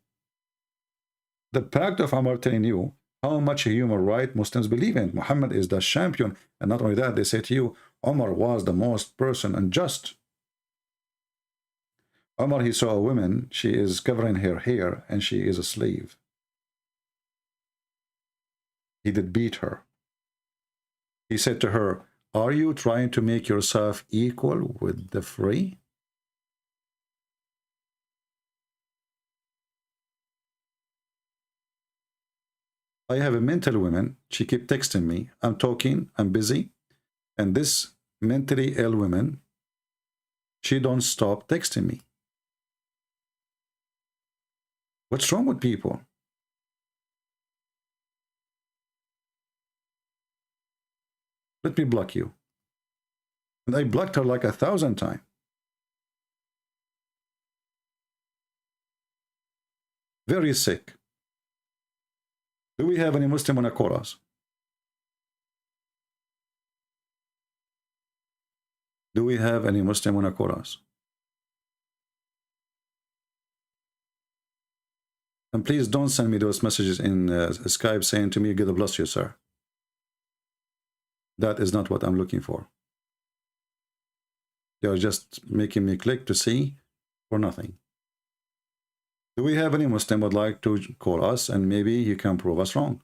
The Pact of Umar telling you how much human right Muslims believe in. Muhammad is the champion. And not only that, they say to you, Umar was the most person and just. Umar, he saw a woman, she is covering her hair, and she is a slave. He did beat her. He said to her, are you trying to make yourself equal with the free? I have a mental woman. She keep texting me. I'm talking, I'm busy. And this mentally ill woman, she don't stop texting me. What's wrong with people? Let me block you. And I blocked her like 1,000 times. Very sick. Do we have any Muslim on a chorus? Do we have any Muslim on a chorus? And please don't send me those messages in Skype saying to me, God bless you, sir. That is not what I'm looking for. You're just making me click to see for nothing. Do we have any Muslim would like to call us and maybe you can prove us wrong?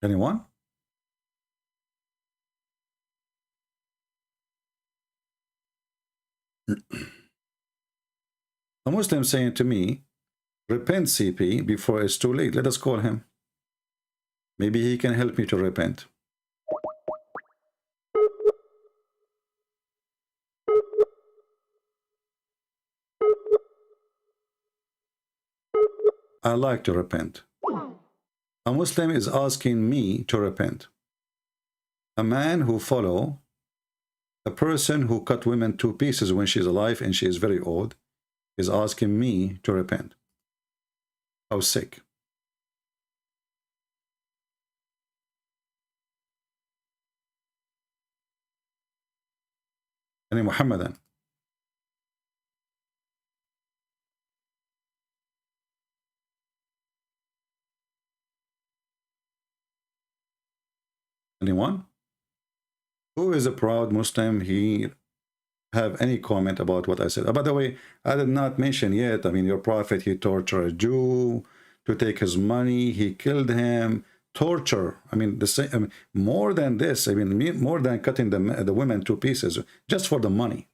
Anyone? A Muslim saying to me, repent, CP, before it's too late. Let us call him. Maybe he can help me to repent. I like to repent. A Muslim is asking me to repent. A man who follow a person who cut women to pieces when she's alive and she is very old is asking me to repent. How sick. Any Muhammadan? Anyone? Who is a proud Muslim? He have any comment about what I said? By the way, I did not mention yet, I mean, your prophet, he tortured a Jew to take his money, he killed him, torture. I mean, the same, I mean, more than this, I mean, more than cutting the women to pieces, just for the money.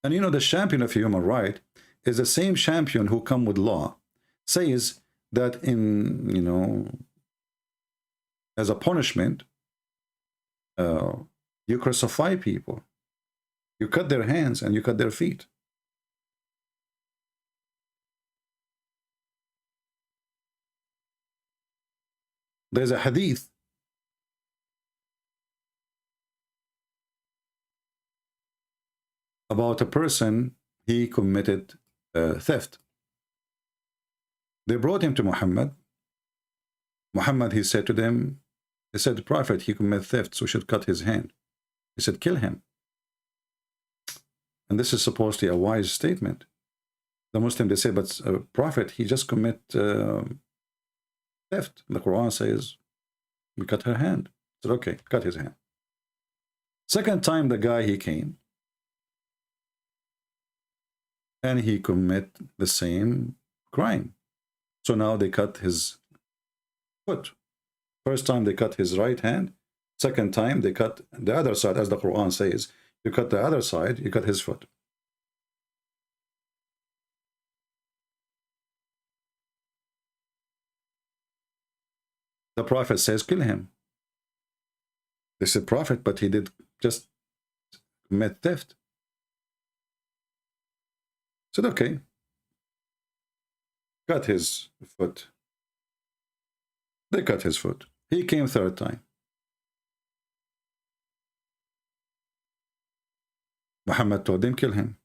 And you know, the champion of human right is the same champion who come with law, says that in, you know, as a punishment, you crucify people, you cut their hands and you cut their feet. There's a hadith about a person, he committed theft. They brought him to Muhammad. Muhammad, he said to them, he said, the Prophet, he committed theft, so we should cut his hand. He said, kill him. And this is supposedly a wise statement. The Muslim, they say, but Prophet, he just commit theft. The Quran says, we cut her hand. I said, okay, cut his hand. Second time, the guy, he came, and he commit the same crime. So now they cut his foot. First time they cut his right hand. Second time they cut the other side, as the Quran says. You cut the other side, you cut his foot. The Prophet says, kill him. They said, Prophet, but he did just commit theft. Said, okay, cut his foot. They cut his foot. He came third time. Muhammad told them, kill him.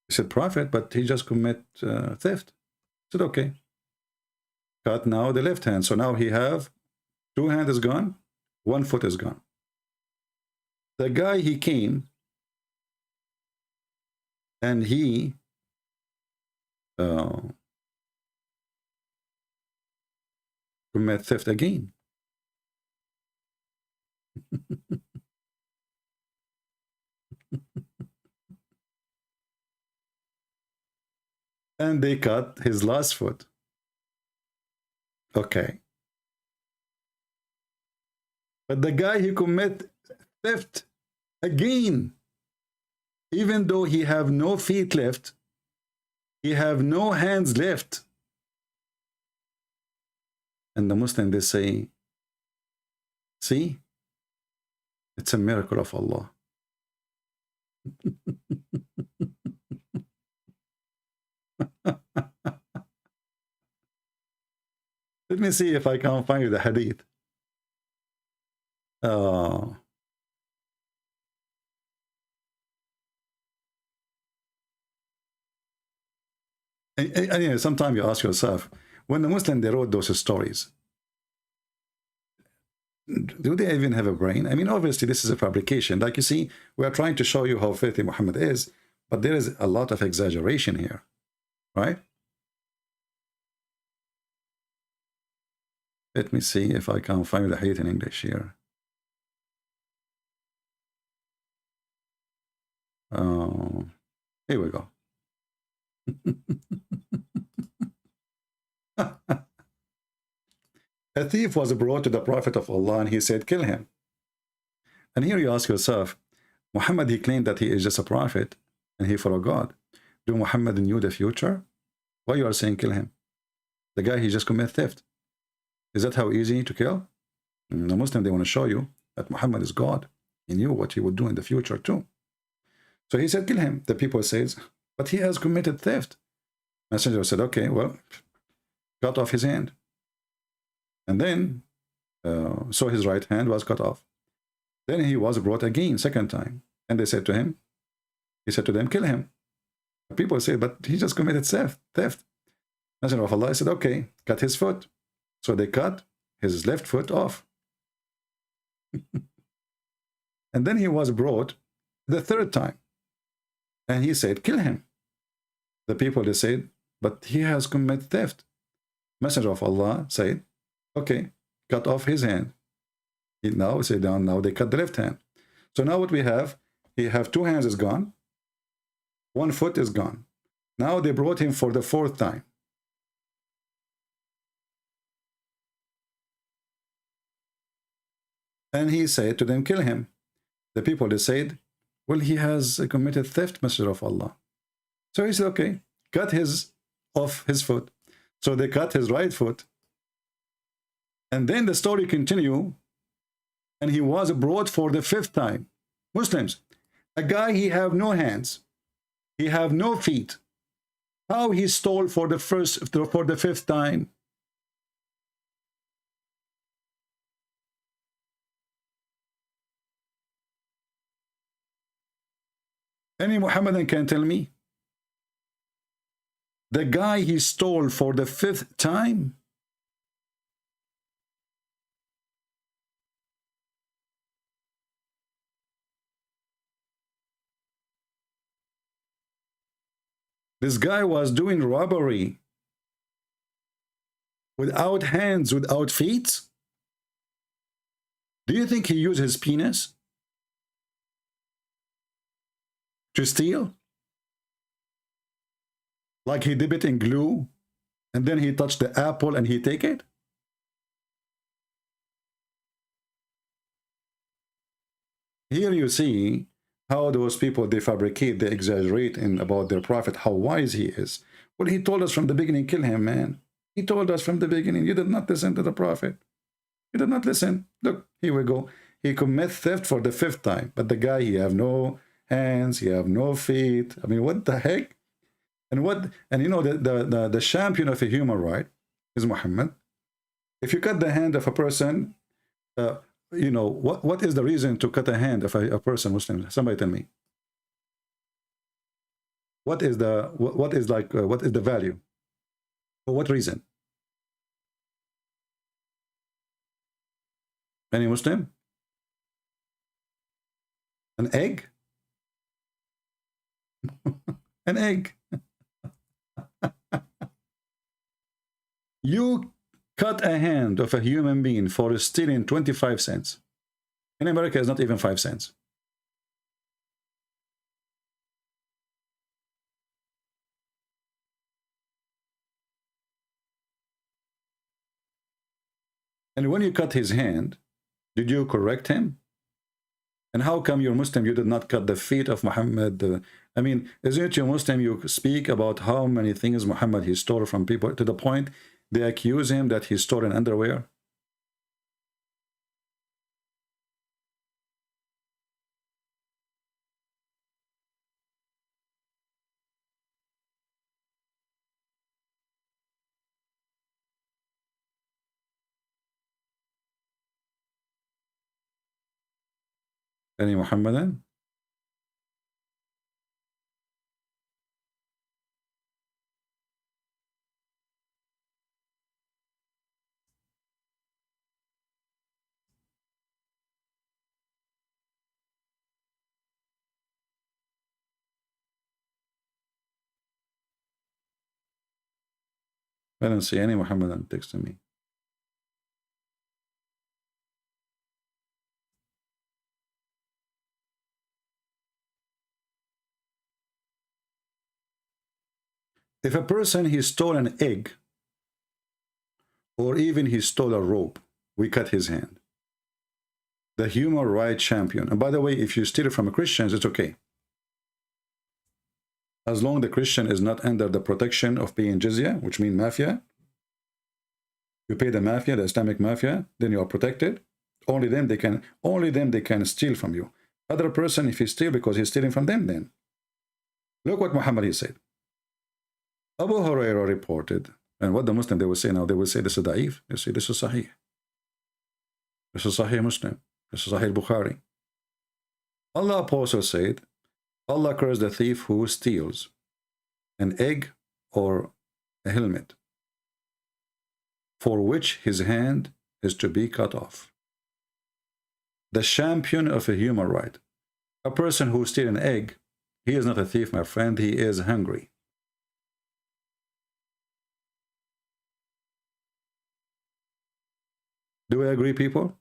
He said, Prophet, but he just commit theft. Said, okay, cut now the left hand. So now he have 2 hands is gone, 1 foot is gone. The guy, he came, and he commit theft again. And they cut his last foot. Okay. But the guy, he commit theft again. Even though he have no feet left, he have no hands left. And the Muslim, they say, see, it's a miracle of Allah. Let me see if I can find you the hadith. And sometimes you ask yourself, when the Muslims, they wrote those stories, do they even have a brain? I mean, obviously, this is a fabrication. Like you see, we are trying to show you how filthy Muhammad is, but there is a lot of exaggeration here, right? Let me see if I can find the hadith in English here. Here we go. A thief was brought to the Prophet of Allah, and he said, kill him. And here you ask yourself, Muhammad, he claimed that he is just a prophet, and he followed God. Do Muhammad knew the future? Why you are saying kill him? The guy, he just committed theft. Is that how easy to kill? The Muslim, they want to show you that Muhammad is God. He knew what he would do in the future too. So he said, kill him. The people says, but he has committed theft. Messenger said, okay, well, cut off his hand. And then, so his right hand was cut off. Then he was brought again, second time. And they said to him, he said to them, kill him. The people said, but he just committed theft. Messenger of Allah said, okay, cut his foot. So they cut his left foot off. And then he was brought the third time. And he said, kill him. The people, they said, but he has committed theft. Messenger of Allah said, okay, cut off his hand. He now say down, now they cut the left hand. So now what we have, he have 2 hands is gone, 1 foot is gone. Now they brought him for the 4th time. And he said to them, kill him. The people, they said, well, he has committed theft, Messenger of Allah. So he said, okay, cut off his foot. So they cut his right foot. And then the story continued, and he was brought for the 5th time. Muslims, a guy, he have no hands, he have no feet. How he stole for the 5th time? Any Muhammadan can tell me? The guy he stole for the 5th time? This guy was doing robbery without hands, without feet. Do you think he used his penis to steal? Like he dip it in glue and then he touched the apple and he take it? Here you see how those people, they fabricate, they exaggerate about their prophet, how wise he is. Well, he told us from the beginning, kill him, man. He told us from the beginning, you did not listen to the prophet. You did not listen. Look, here we go. He commit theft for the 5th time. But the guy, he have no hands, he have no feet. I mean, what the heck? And you know, the champion of a human right is Muhammad. If you cut the hand of a person, you know, what is the reason to cut a hand of a person, Muslim? Somebody tell me. What is the value? For what reason? Any Muslim? An egg? An egg. You cut a hand of a human being for stealing 25 cents. In America, it's not even 5 cents. And when you cut his hand, did you correct him? And how come you're Muslim, you did not cut the feet of Muhammad? I mean, isn't you Muslim, you speak about how many things Muhammad he stole from people, to the point they accuse him that he stole an underwear? Any Muhammadan? I don't see any Muhammadan texting me. If a person, he stole an egg, or even he stole a rope, we cut his hand. The human rights champion. And by the way, if you steal it from a Christian, it's okay. As long as the Christian is not under the protection of paying jizya, which means mafia. You pay the mafia, the Islamic mafia, then you are protected. Only them they can steal from you. Other person, if he steal because he's stealing from them, then look what Muhammad he said. Abu Hurairah reported, and what the Muslim they will say now, they will say this is da'if. You see, this is Sahih. This is Sahih Muslim. This is Sahih Bukhari. Allah Apostle said, Allah cursed the thief who steals an egg or a helmet, for which his hand is to be cut off. The champion of a human right. A person who steals an egg, he is not a thief, my friend, he is hungry. Do we agree, people?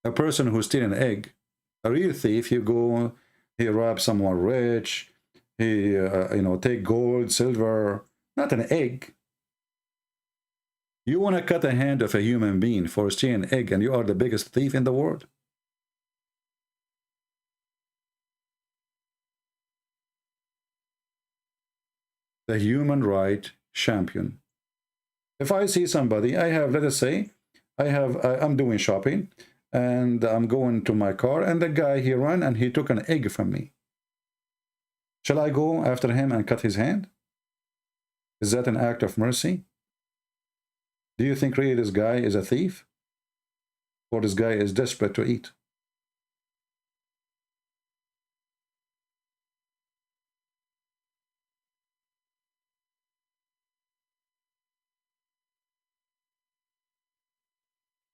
A person who steals an egg, a real thief, he robs someone rich, he take gold, silver, not an egg. You want to cut a hand of a human being for stealing an egg, and you are the biggest thief in the world? the human right champion. If I see somebody, I have, let us say, I'm doing shopping and I'm going to my car and the guy, he ran and he took an egg from me. Shall I go after him and cut his hand? Is that an act of mercy? Do you think really this guy is a thief? Or this guy is desperate to eat?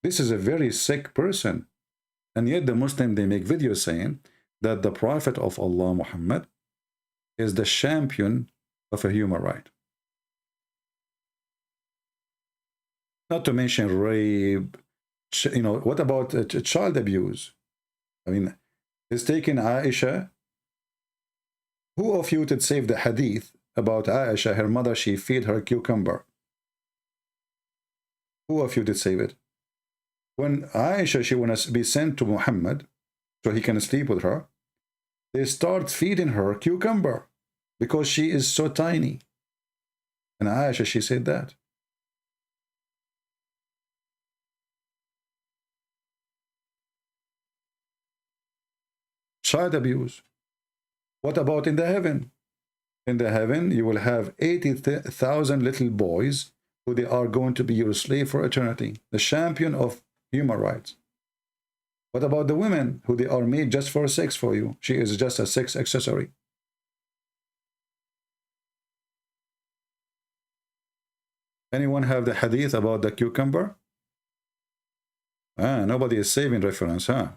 This is a very sick person. And yet the Muslim, they make videos saying that the Prophet of Allah, Muhammad, is the champion of a human right. Not to mention rape, you know, what about child abuse? I mean, he's taking Aisha. Who of you did save the hadith about Aisha, her mother, she feed her cucumber? Who of you did save it? When Aisha, she want to be sent to Muhammad so he can sleep with her, they start feeding her cucumber because she is so tiny. And Aisha, she said that. Child abuse. What about in the heaven? In the heaven, you will have 80,000 little boys who they are going to be your slave for eternity. The champion of human rights. What about the women who they are made just for sex for you? She is just a sex accessory. Anyone have the hadith about the cucumber? Nobody is saving reference, huh?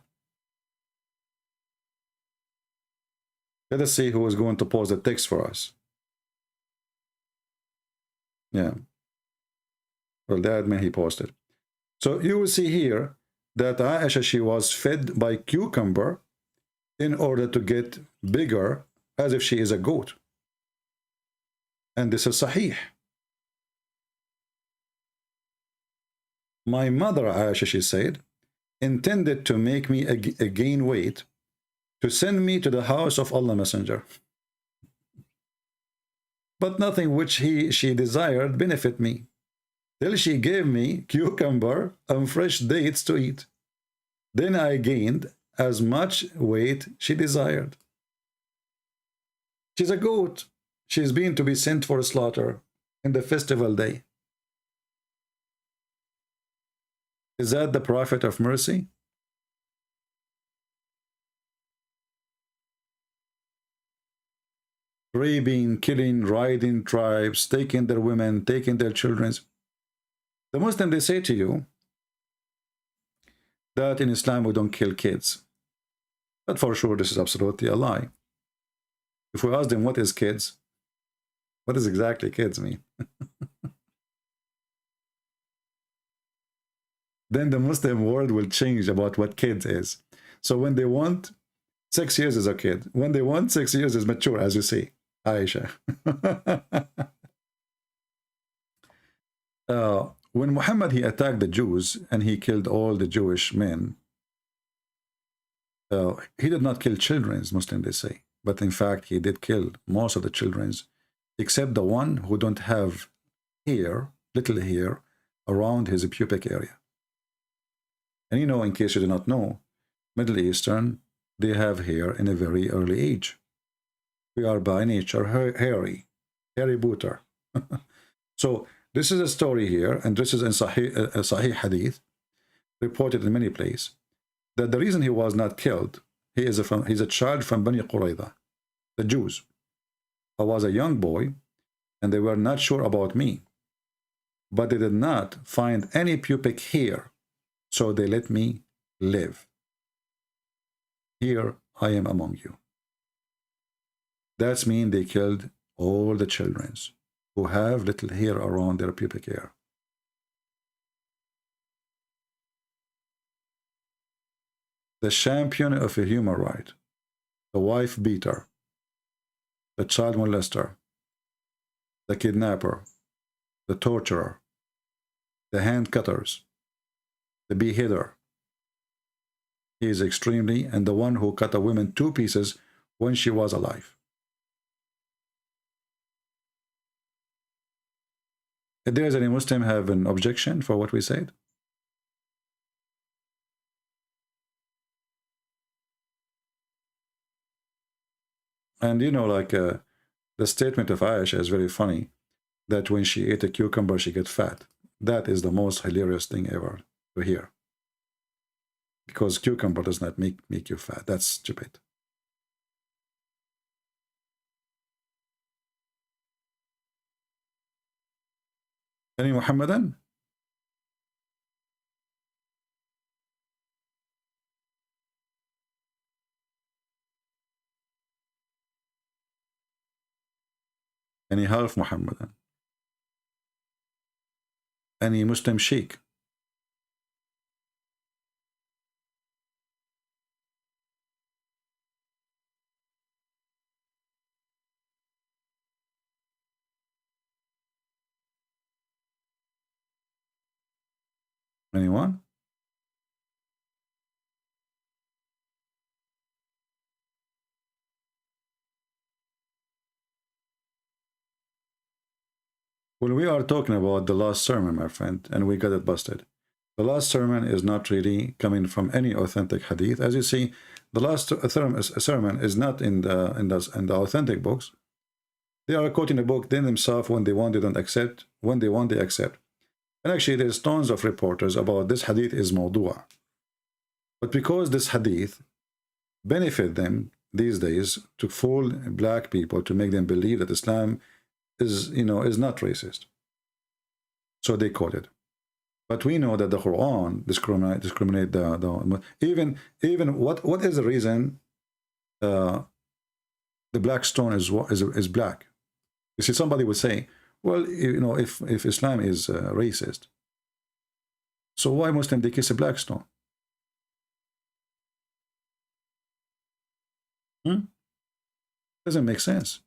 Let us see who is going to post the text for us. Yeah. Well, the admin, he posted. So you will see here that Aisha, she was fed by cucumber in order to get bigger, as if she is a goat. And this is sahih. My mother, Aisha, she said, intended to make me gain weight to send me to the house of Allah Messenger. But nothing which she desired benefit me, till she gave me cucumber and fresh dates to eat. Then I gained as much weight she desired. She's a goat. She's been to be sent for slaughter in the festival day. Is that the Prophet of mercy? Raping, killing, riding tribes, taking their women, taking their children. The Muslim, they say to you that in Islam we don't kill kids. But for sure, this is absolutely a lie. If we ask them what is kids, what does exactly kids mean? Then the Muslim world will change about what kids is. So when they want 6 years is a kid. When they want 6 years is mature, as you see, Aisha. When Muhammad, he attacked the Jews and he killed all the Jewish men, he did not kill children, as Muslims they say. But in fact, he did kill most of the children, except the one who don't have hair, little hair, around his pubic area. And you know, in case you do not know, Middle Eastern, they have hair in a very early age. We are by nature hairy booter. So this is a story here, and this is in Sahih Hadith, reported in many places, that the reason he was not killed, he's a child from Bani Qurayza, the Jews. I was a young boy, and they were not sure about me, but they did not find any pubic hair, so they let me live. Here I am among you. That means they killed all the children who have little hair around their pubic hair. The champion of a human right, the wife beater, the child molester, the kidnapper, the torturer, the hand cutters, the beheader. He is extremely, and the one who cut a woman 2 pieces when she was alive. Does any Muslim have an objection for what we said? And you know, like the statement of Aisha is very funny, that when she ate a cucumber, she gets fat. That is the most hilarious thing ever to hear. Because cucumber does not make you fat. That's stupid. Any Muhammadan? Any half Muhammadan? Any Muslim Sheikh? Anyone? Well, we are talking about the last sermon, my friend, and we got it busted. The last sermon is not really coming from any authentic hadith. As you see, the last sermon is not in the authentic books. They are quoting the book then themselves. When they want, they don't accept. When they want, they accept. And actually, there's tons of reporters about this hadith is mawdu'a. But because this hadith benefit them these days to fool black people, to make them believe that Islam is, is not racist. So they quote it. But we know that the Quran discriminate the even what is the reason the black stone is black? You see, somebody would say, well, if Islam is racist, so why Muslim they kiss a black stone? Doesn't make sense.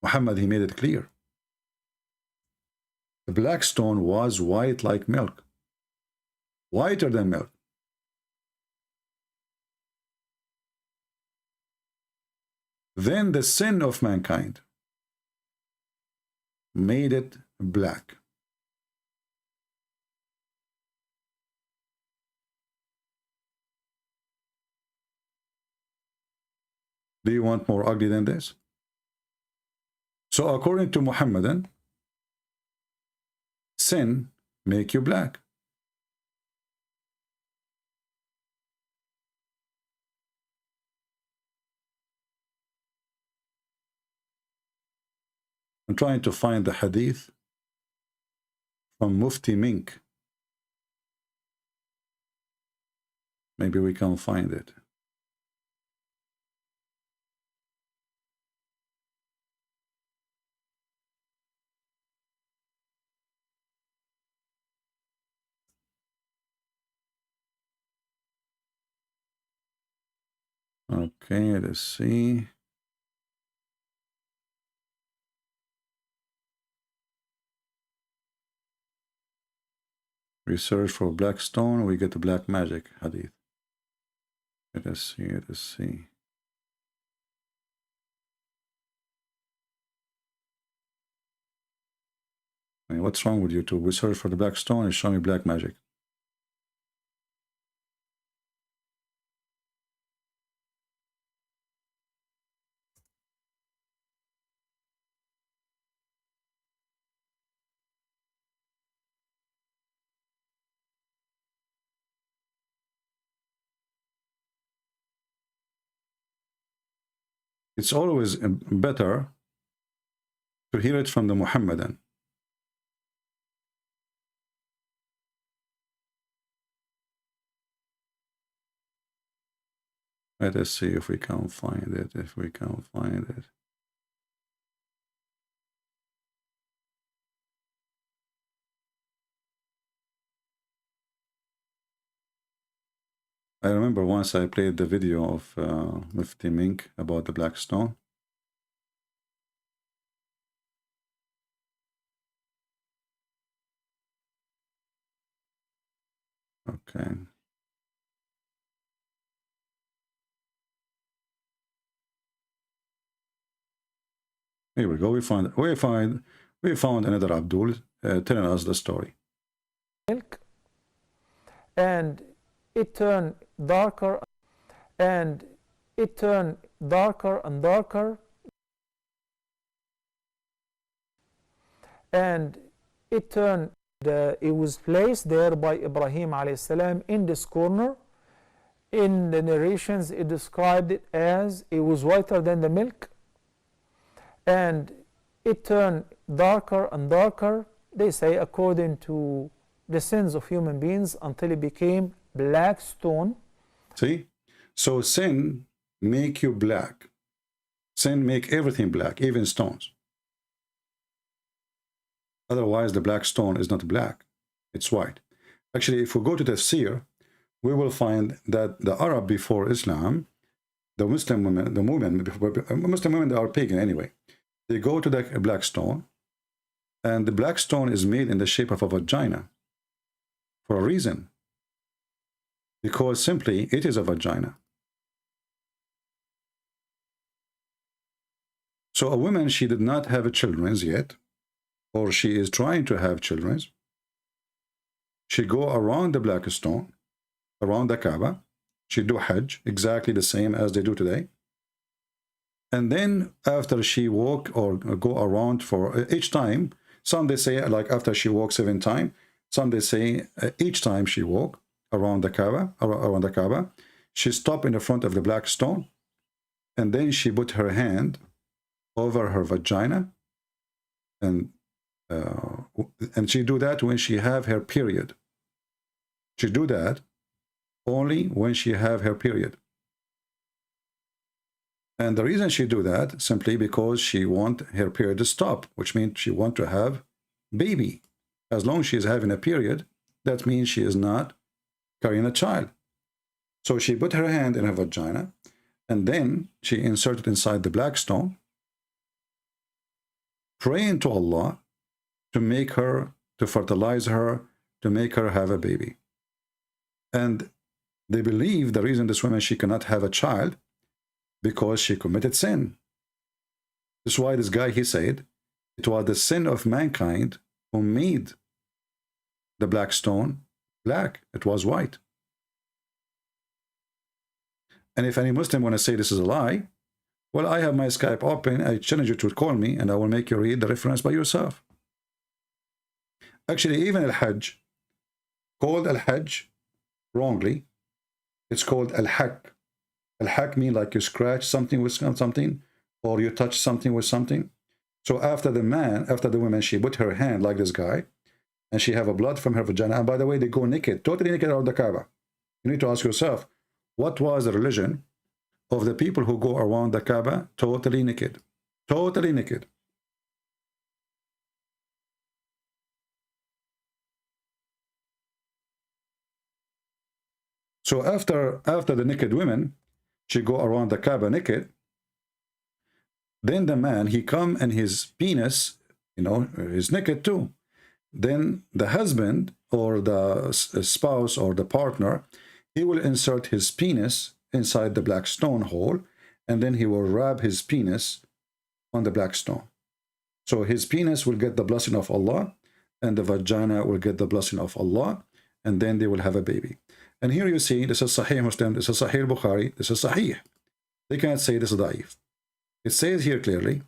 Muhammad, he made it clear. The black stone was white like milk, whiter than milk. Then the sin of mankind made it black. Do you want more ugly than this? So according to Muhammadan, sin make you black. I'm trying to find the hadith from Mufti Mink. Maybe we can find it. Okay, let's see. Research for black stone, we get the black magic hadith. Let us see, let us see. I mean, what's wrong with YouTube? We search for the black stone and show me black magic. It's always better to hear it from the Muhammadan. Let us see if we can find it, if we can find it. I remember once I played the video of Mufti Mink about the black stone. Okay. Here we go. We found another Abdul telling us the story. Milk, and it turned darker, and it turned darker and darker, and it turned. It was placed there by Ibrahim alayhi salam in this corner. In the narrations, it described it as it was whiter than the milk, and it turned darker and darker, they say, according to the sins of human beings, until it became black stone. See? So sin make you black. Sin make everything black, even stones. Otherwise, the black stone is not black. It's white. Actually, if we go to the Tafsir, we will find that the Arab before Islam, the Muslim women, Muslim women, they are pagan anyway. They go to the black stone, and the black stone is made in the shape of a vagina for a reason. Because simply, it is a vagina. So a woman, she did not have children yet, or she is trying to have children. She go around the black stone, around the Kaaba. She do Hajj, exactly the same as they do today. And then after she walk or go around for each time, some they say like after she walks 7 times, some they say each time she walk around the Kaaba, she stop in the front of the black stone, and then she put her hand over her vagina, and she do that when she have her period. She do that only when she have her period. And the reason she do that simply because she want her period to stop, which means she want to have baby. As long as she is having a period, that means she is not carrying a child. So she put her hand in her vagina, and then she inserted inside the black stone, praying to Allah to make her, to fertilize her, to make her have a baby. And they believe the reason this woman, she cannot have a child, because she committed sin. That's why this guy, he said, it was the sin of mankind who made the black stone black. It was white. And if any Muslim want to say this is a lie, well, I have my Skype open. I challenge you to call me, and I will make you read the reference by yourself. Actually, even Al-Hajj, called Al-Hajj wrongly, it's called Al-Haq. Al-Haq means like you scratch something with something, or you touch something with something. So after the woman, she put her hand like this guy, and she have a blood from her vagina. And by the way, they go naked, totally naked around the Kaaba. You need to ask yourself, what was the religion of the people who go around the Kaaba totally naked? Totally naked. So after the naked women, she go around the Kaaba naked. Then the man, he come and his penis, is naked too. Then the husband or the spouse or the partner, he will insert his penis inside the black stone hole, and then he will rub his penis on the black stone. So his penis will get the blessing of Allah, and the vagina will get the blessing of Allah, and then they will have a baby. And here you see, this is Sahih Muslim, this is Sahih Bukhari, this is Sahih. They can't say this is da'if. It says here clearly,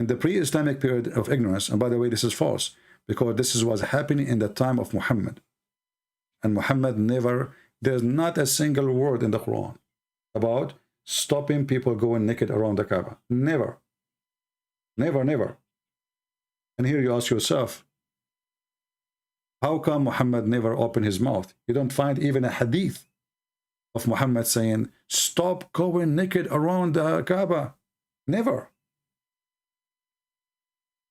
in the pre-Islamic period of ignorance, and by the way, this is false, because this is what's happening in the time of Muhammad. And Muhammad never, there's not a single word in the Quran about stopping people going naked around the Kaaba. Never. Never, never. And here you ask yourself, how come Muhammad never opened his mouth? You don't find even a hadith of Muhammad saying, stop going naked around the Kaaba. Never.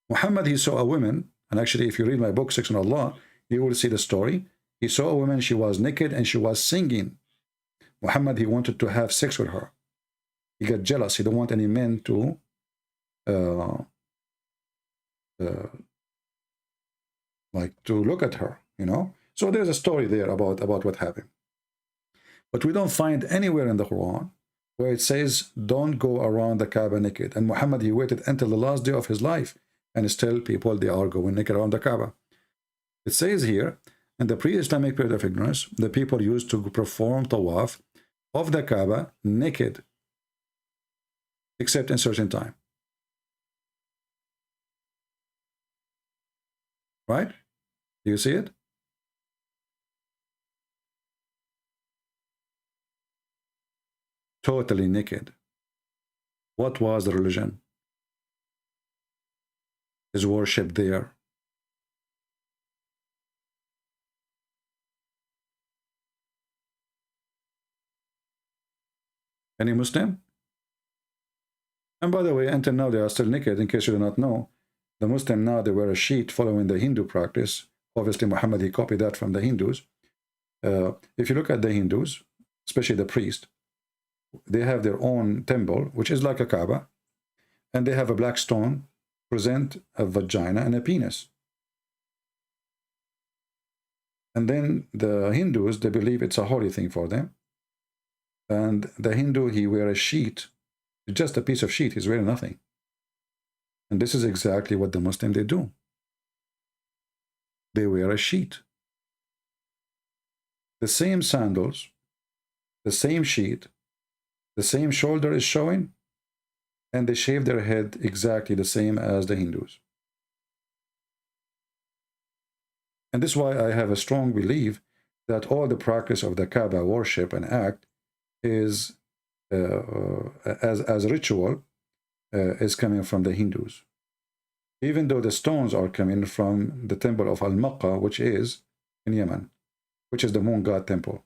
Muhammad, he saw a woman, and actually if you read my book, Section Allah, you will see the story. He saw a woman, she was naked and she was singing. Muhammad, he wanted to have sex with her. He got jealous. He don't want any men to to look at her, So there's a story there about what happened. But we don't find anywhere in the Quran where it says, don't go around the Kaaba naked. And Muhammad, he waited until the last day of his life, and still people, they are going naked around the Kaaba. It says here, in the pre-Islamic period of ignorance, the people used to perform tawaf of the Kaaba naked, except in certain time. Right? Do you see it? Totally naked. What was the religion? Is worship there? Any Muslim? And by the way, until now they are still naked, in case you do not know. The Muslim now, they wear a sheet following the Hindu practice. Obviously, Muhammad, he copied that from the Hindus. If you look at the Hindus, especially the priest, they have their own temple, which is like a Kaaba, and they have a black stone, present a vagina and a penis. And then the Hindus, they believe it's a holy thing for them. And the Hindu, he wear a sheet, just a piece of sheet, he's wearing nothing. And this is exactly what the Muslim, they do. They wear a sheet. The same sandals, the same sheet, the same shoulder is showing, and they shave their head exactly the same as the Hindus. And this is why I have a strong belief that all the practice of the Kaaba worship and act is, as ritual, is coming from the Hindus. Even though the stones are coming from the temple of Al-Makkah, which is in Yemen, which is the moon god temple.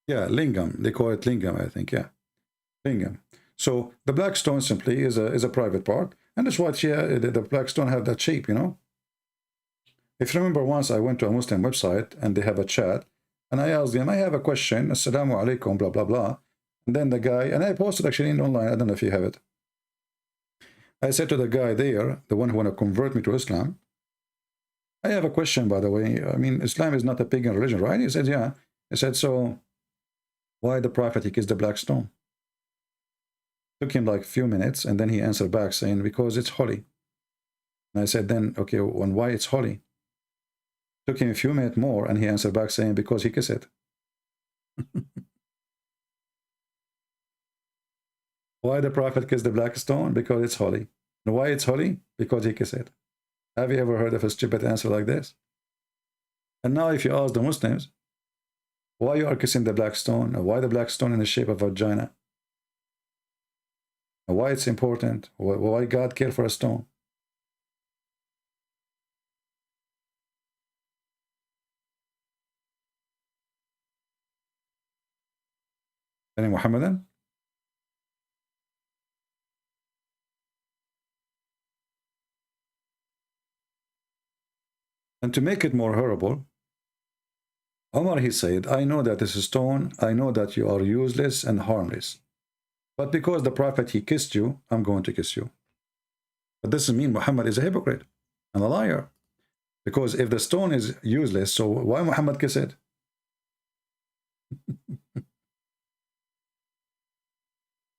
Yeah, lingam. They call it lingam, I think. Yeah, lingam. So the black stone simply is a private part, and that's why the black stone have that shape, you know. If you remember, once I went to a Muslim website and they have a chat, and I asked them, I have a question, Assalamu alaikum, blah blah blah, and then the guy, and I posted actually in online, I don't know if you have it. I said to the guy there, the one who want to convert me to Islam, I have a question, by the way. I mean, Islam is not a pagan religion, right? He said, yeah. I said, so why the prophet, he kissed the black stone? Took him like a few minutes, and then he answered back saying, because it's holy. And I said, then, okay, and why it's holy? Took him a few minutes more, and he answered back saying, because he kissed it. Why the prophet kissed the black stone? Because it's holy. And why it's holy? Because he kissed it. Have you ever heard of a stupid answer like this? And now if you ask the Muslims, why you are kissing the black stone? Or why the black stone in the shape of a vagina? Or why it's important? Why God cared for a stone? Any Muhammadan? And to make it more horrible, Omar, he said, I know that this is stone, I know that you are useless and harmless. But because the prophet, he kissed you, I'm going to kiss you. But this doesn't mean Muhammad is a hypocrite and a liar. Because if the stone is useless, so why Muhammad kiss it?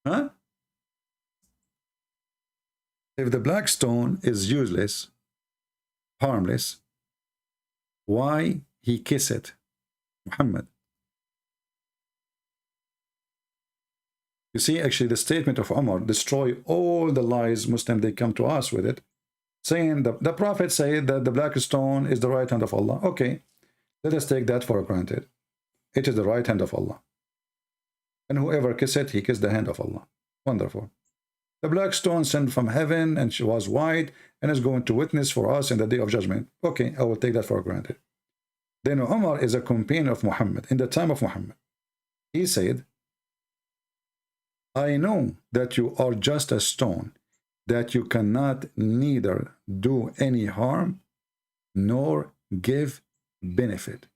Huh? If the black stone is useless, harmless, why he kiss it? Muhammad. You see, actually, the statement of Umar destroy all the lies Muslim, they come to us with it, saying the Prophet said that the black stone is the right hand of Allah. Okay, let us take that for granted. It is the right hand of Allah. And whoever kiss it, he kissed the hand of Allah. Wonderful. The black stone sent from heaven, and she was white, and is going to witness for us in the day of judgment. Okay, I will take that for granted. Then Umar is a companion of Muhammad in the time of Muhammad. He said, I know that you are just a stone, that you cannot neither do any harm nor give benefit.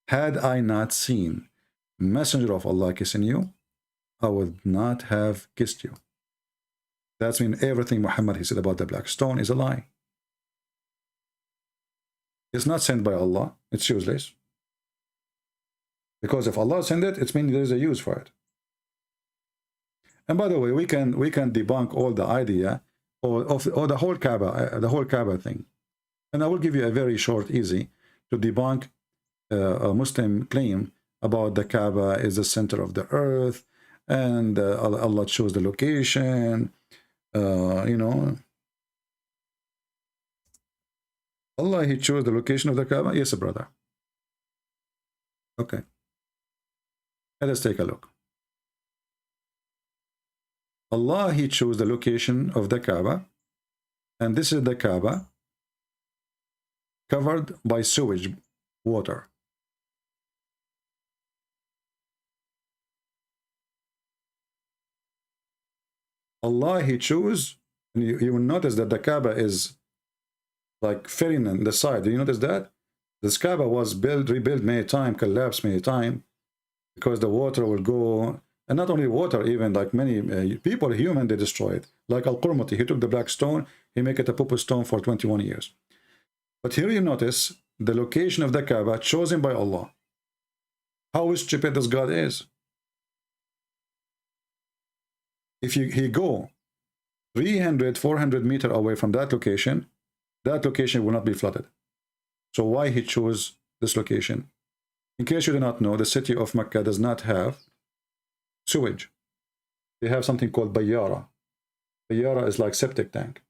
Had I not seen Messenger of Allah kissing you, I would not have kissed you. That's mean everything Muhammad he said about the black stone is a lie. It's not sent by Allah. It's useless. Because if Allah sent it, it means there is a use for it. And by the way, we can debunk all the idea or the whole Kaaba thing. And I will give you a very short, easy to debunk a Muslim claim about the Kaaba is the center of the earth and Allah chose the location. You know, Allah, He chose the location of the Kaaba. Yes, brother. Okay. Let us take a look. Allah, He chose the location of the Kaaba, and this is the Kaaba covered by sewage water. Allah, He chose, and you will notice that the Kaaba is like filling in the side. Do you notice that? This Kaaba was rebuilt many times, collapsed many times, because the water will go, and not only water, even like many people, human, they destroy it. Like Al-Qurmati, he took the black stone, he make it a purple stone for 21 years. But here you notice the location of the Kaaba chosen by Allah. How stupid this God is. If he go 300, 400 meters away from that location will not be flooded. So why he chose this location? In case you do not know, the city of Mecca does not have sewage. They have something called Bayyara. Bayyara is like septic tank.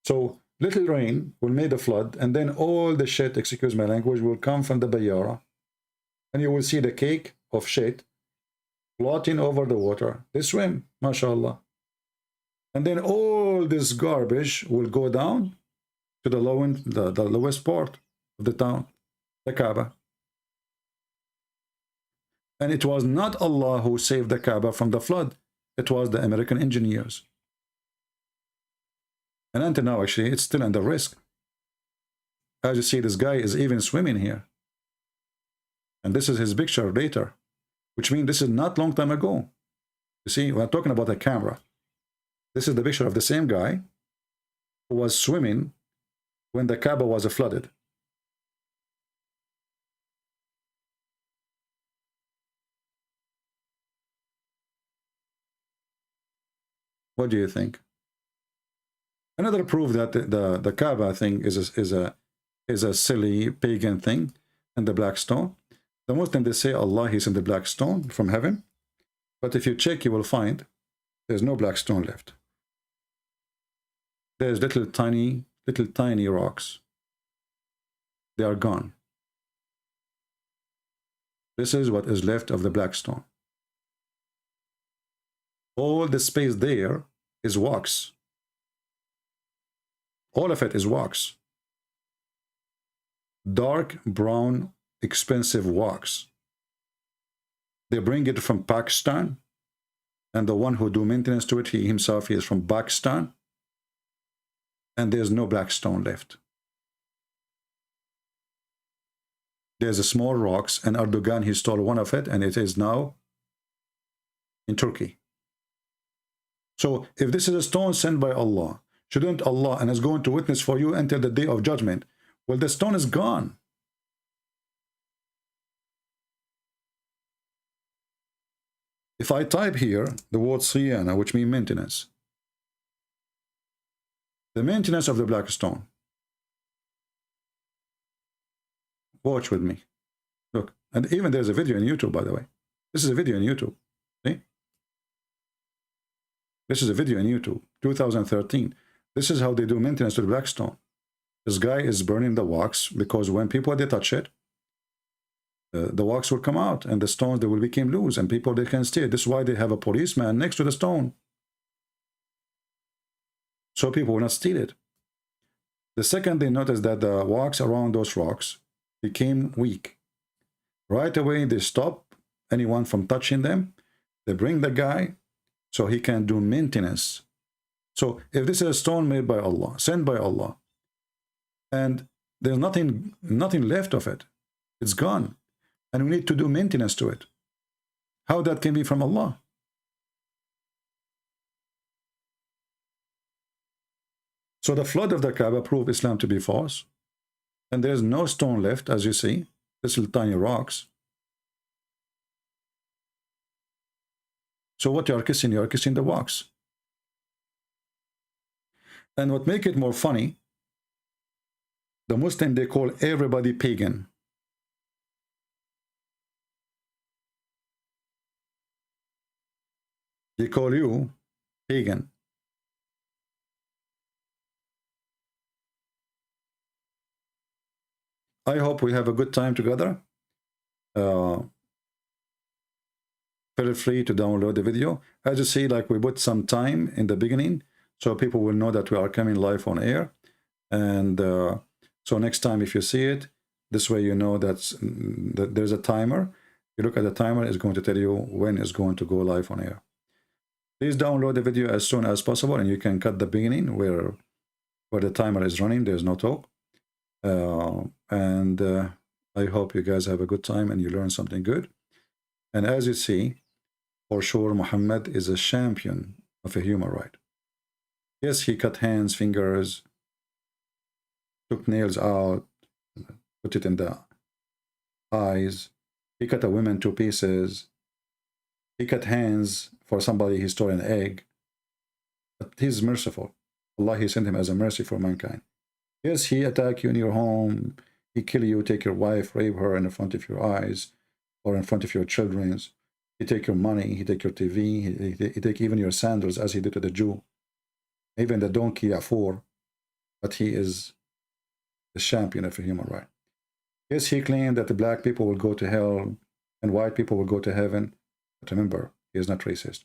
So little rain will make the flood, and then all the shit, excuse my language, will come from the Bayyara. And you will see the cake of shit floating over the water. They swim, mashallah. And then all this garbage will go down to the lowest part of the town, the Kaaba. And it was not Allah who saved the Kaaba from the flood. It was the American engineers. And until now, actually, it's still under risk. As you see, this guy is even swimming here. And this is his picture later, which means this is not long time ago. You see, we're talking about a camera. This is the picture of the same guy who was swimming when the Kaaba was flooded. What do you think? Another proof that the Kaaba thing is a silly pagan thing, and the black stone. The Muslims, they say Allah is in the black stone from heaven, but if you check, you will find there's no black stone left. There's little tiny rocks. They are gone. This is what is left of the black stone. All the space there is wax. All of it is wax. Dark brown, expensive wax. They bring it from Pakistan, and the one who do maintenance to it, he himself is from Pakistan, and there's no black stone left. There's a small rocks, and Erdogan, he stole one of it, and it is now in Turkey. So if this is a stone sent by Allah, shouldn't Allah, and is going to witness for you until the day of judgment, well, the stone is gone. If I type here the word Siyana, which means maintenance, the maintenance of the black stone. Watch with me. Look, and even there's a video on YouTube, by the way. This is a video on YouTube. See? This is a video on YouTube, 2013. This is how they do maintenance to the black stone. This guy is burning the wax because when people, they touch it, the wax will come out and the stones, they will become loose and people, they can steal. This is why they have a policeman next to the stone, so people will not steal it. The second they notice that the wax around those rocks became weak, right away they stop anyone from touching them. They bring the guy so he can do maintenance. So if this is a stone made by Allah, sent by Allah, and there's nothing left of it, it's gone, and we need to do maintenance to it, how that can be from Allah? So the flood of the Kaaba proved Islam to be false. And there's no stone left, as you see. This little tiny rocks. So what you are kissing the rocks. And what make it more funny, the Muslim, they call everybody pagan. They call you pagan. I hope we have a good time together. Feel free to download the video. As you see, like we put some time in the beginning, so people will know that we are coming live on air. And so next time if you see it, this way you know that there's a timer. You look at the timer, it's going to tell you when it's going to go live on air. Please download the video as soon as possible, and you can cut the beginning where the timer is running. There's no talk. I hope you guys have a good time and you learn something good. And as you see, for sure, Muhammad is a champion of a human right. Yes, he cut hands, fingers, took nails out, put it in the eyes. He cut a woman to pieces. He cut hands for somebody he stole an egg. But he's merciful. Allah, he sent him as a mercy for mankind. Yes, he attack you in your home. He kill you, take your wife, rape her in front of your eyes or in front of your children's. He take your money, he take your TV, he take even your sandals as he did to the Jew. Even the donkey Afur. But he is the champion of a human right. Yes, he claimed that the black people will go to hell and white people will go to heaven. But remember, he is not racist.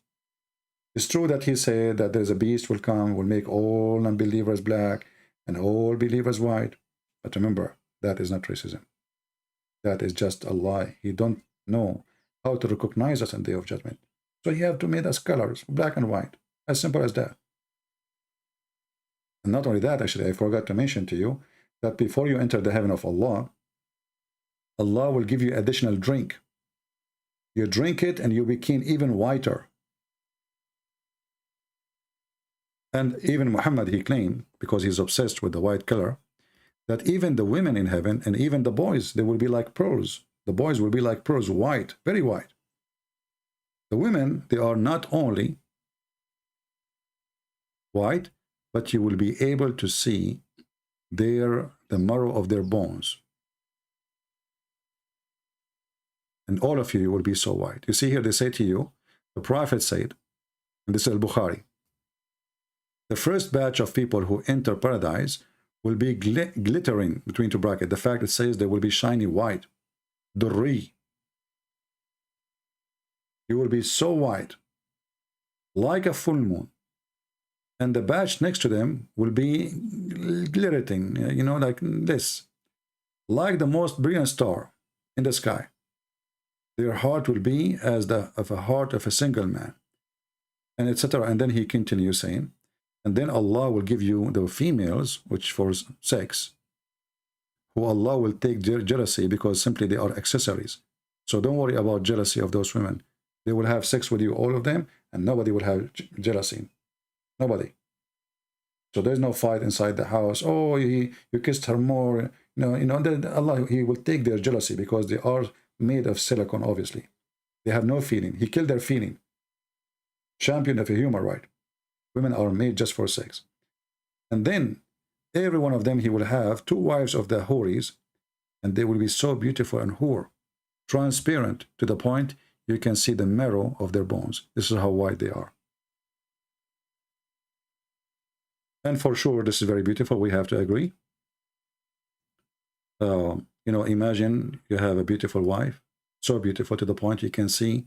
It's true that he said that there's a beast will come, will make all unbelievers black and all believers white. But remember, that is not racism. That is just a lie. He don't know how to recognize us on the Day of Judgment. So he have to make us colors, black and white. As simple as that. And not only that, actually, I forgot to mention to you that before you enter the heaven of Allah, Allah will give you additional drink. You drink it and you become even whiter. And even Muhammad, he claimed, because he's obsessed with the white color, that even the women in heaven and even the boys, they will be like pearls. The boys will be like pearls, white, very white. The women, they are not only white, but you will be able to see the marrow of their bones. And all of you will be so white. You see here, they say to you, the Prophet said, and this is Al-Bukhari, the first batch of people who enter paradise will be glittering, between two brackets. The fact it says they will be shiny white. Durri. You will be so white, like a full moon. And the batch next to them will be glittering, you know, like this. Like the most brilliant star in the sky. Their heart will be as the heart of a single man. And etc. And then he continues saying, and then Allah will give you the females, which for sex, who Allah will take jealousy because simply they are accessories. So don't worry about jealousy of those women. They will have sex with you, all of them, and nobody will have jealousy. Nobody. So there's no fight inside the house. Oh, you kissed her more. Allah, he will take their jealousy because they are made of silicone, obviously. They have no feeling. He killed their feeling. Champion of a human right. Women are made just for sex. And then every one of them, he will have 2 wives of the houris, and they will be so beautiful and hoor, transparent to the point you can see the marrow of their bones. This is how white they are. And for sure, this is very beautiful. We have to agree. Imagine you have a beautiful wife, so beautiful to the point you can see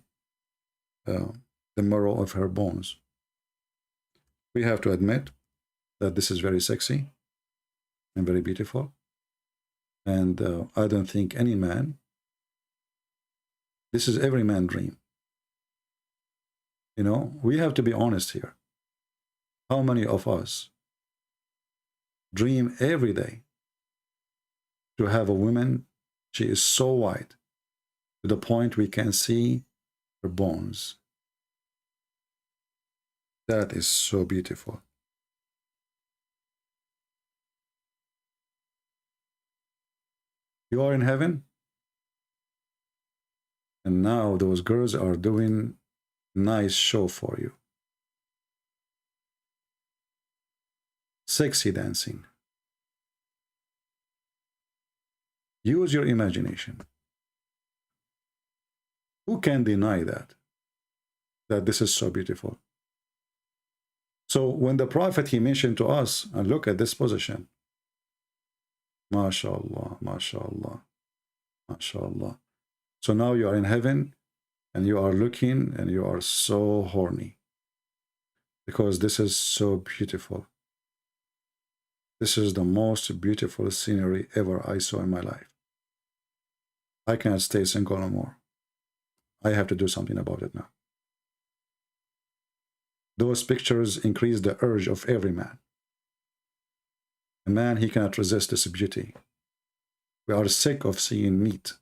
the marrow of her bones. We have to admit that this is very sexy and very beautiful. And I don't think any man, this is every man's dream. We have to be honest here. How many of us dream every day to have a woman, she is so white, to the point we can see her bones. That is so beautiful. You are in heaven, and now those girls are doing nice show for you. Sexy dancing. Use your imagination. Who can deny that this is so beautiful? So when the Prophet, he mentioned to us, and look at this position, MashaAllah, MashaAllah, MashaAllah. So now you are in heaven, and you are looking, and you are so horny, because this is so beautiful. This is the most beautiful scenery ever I saw in my life. I cannot stay single no more. I have to do something about it now. Those pictures increase the urge of every man. A man, he cannot resist this beauty. We are sick of seeing meat.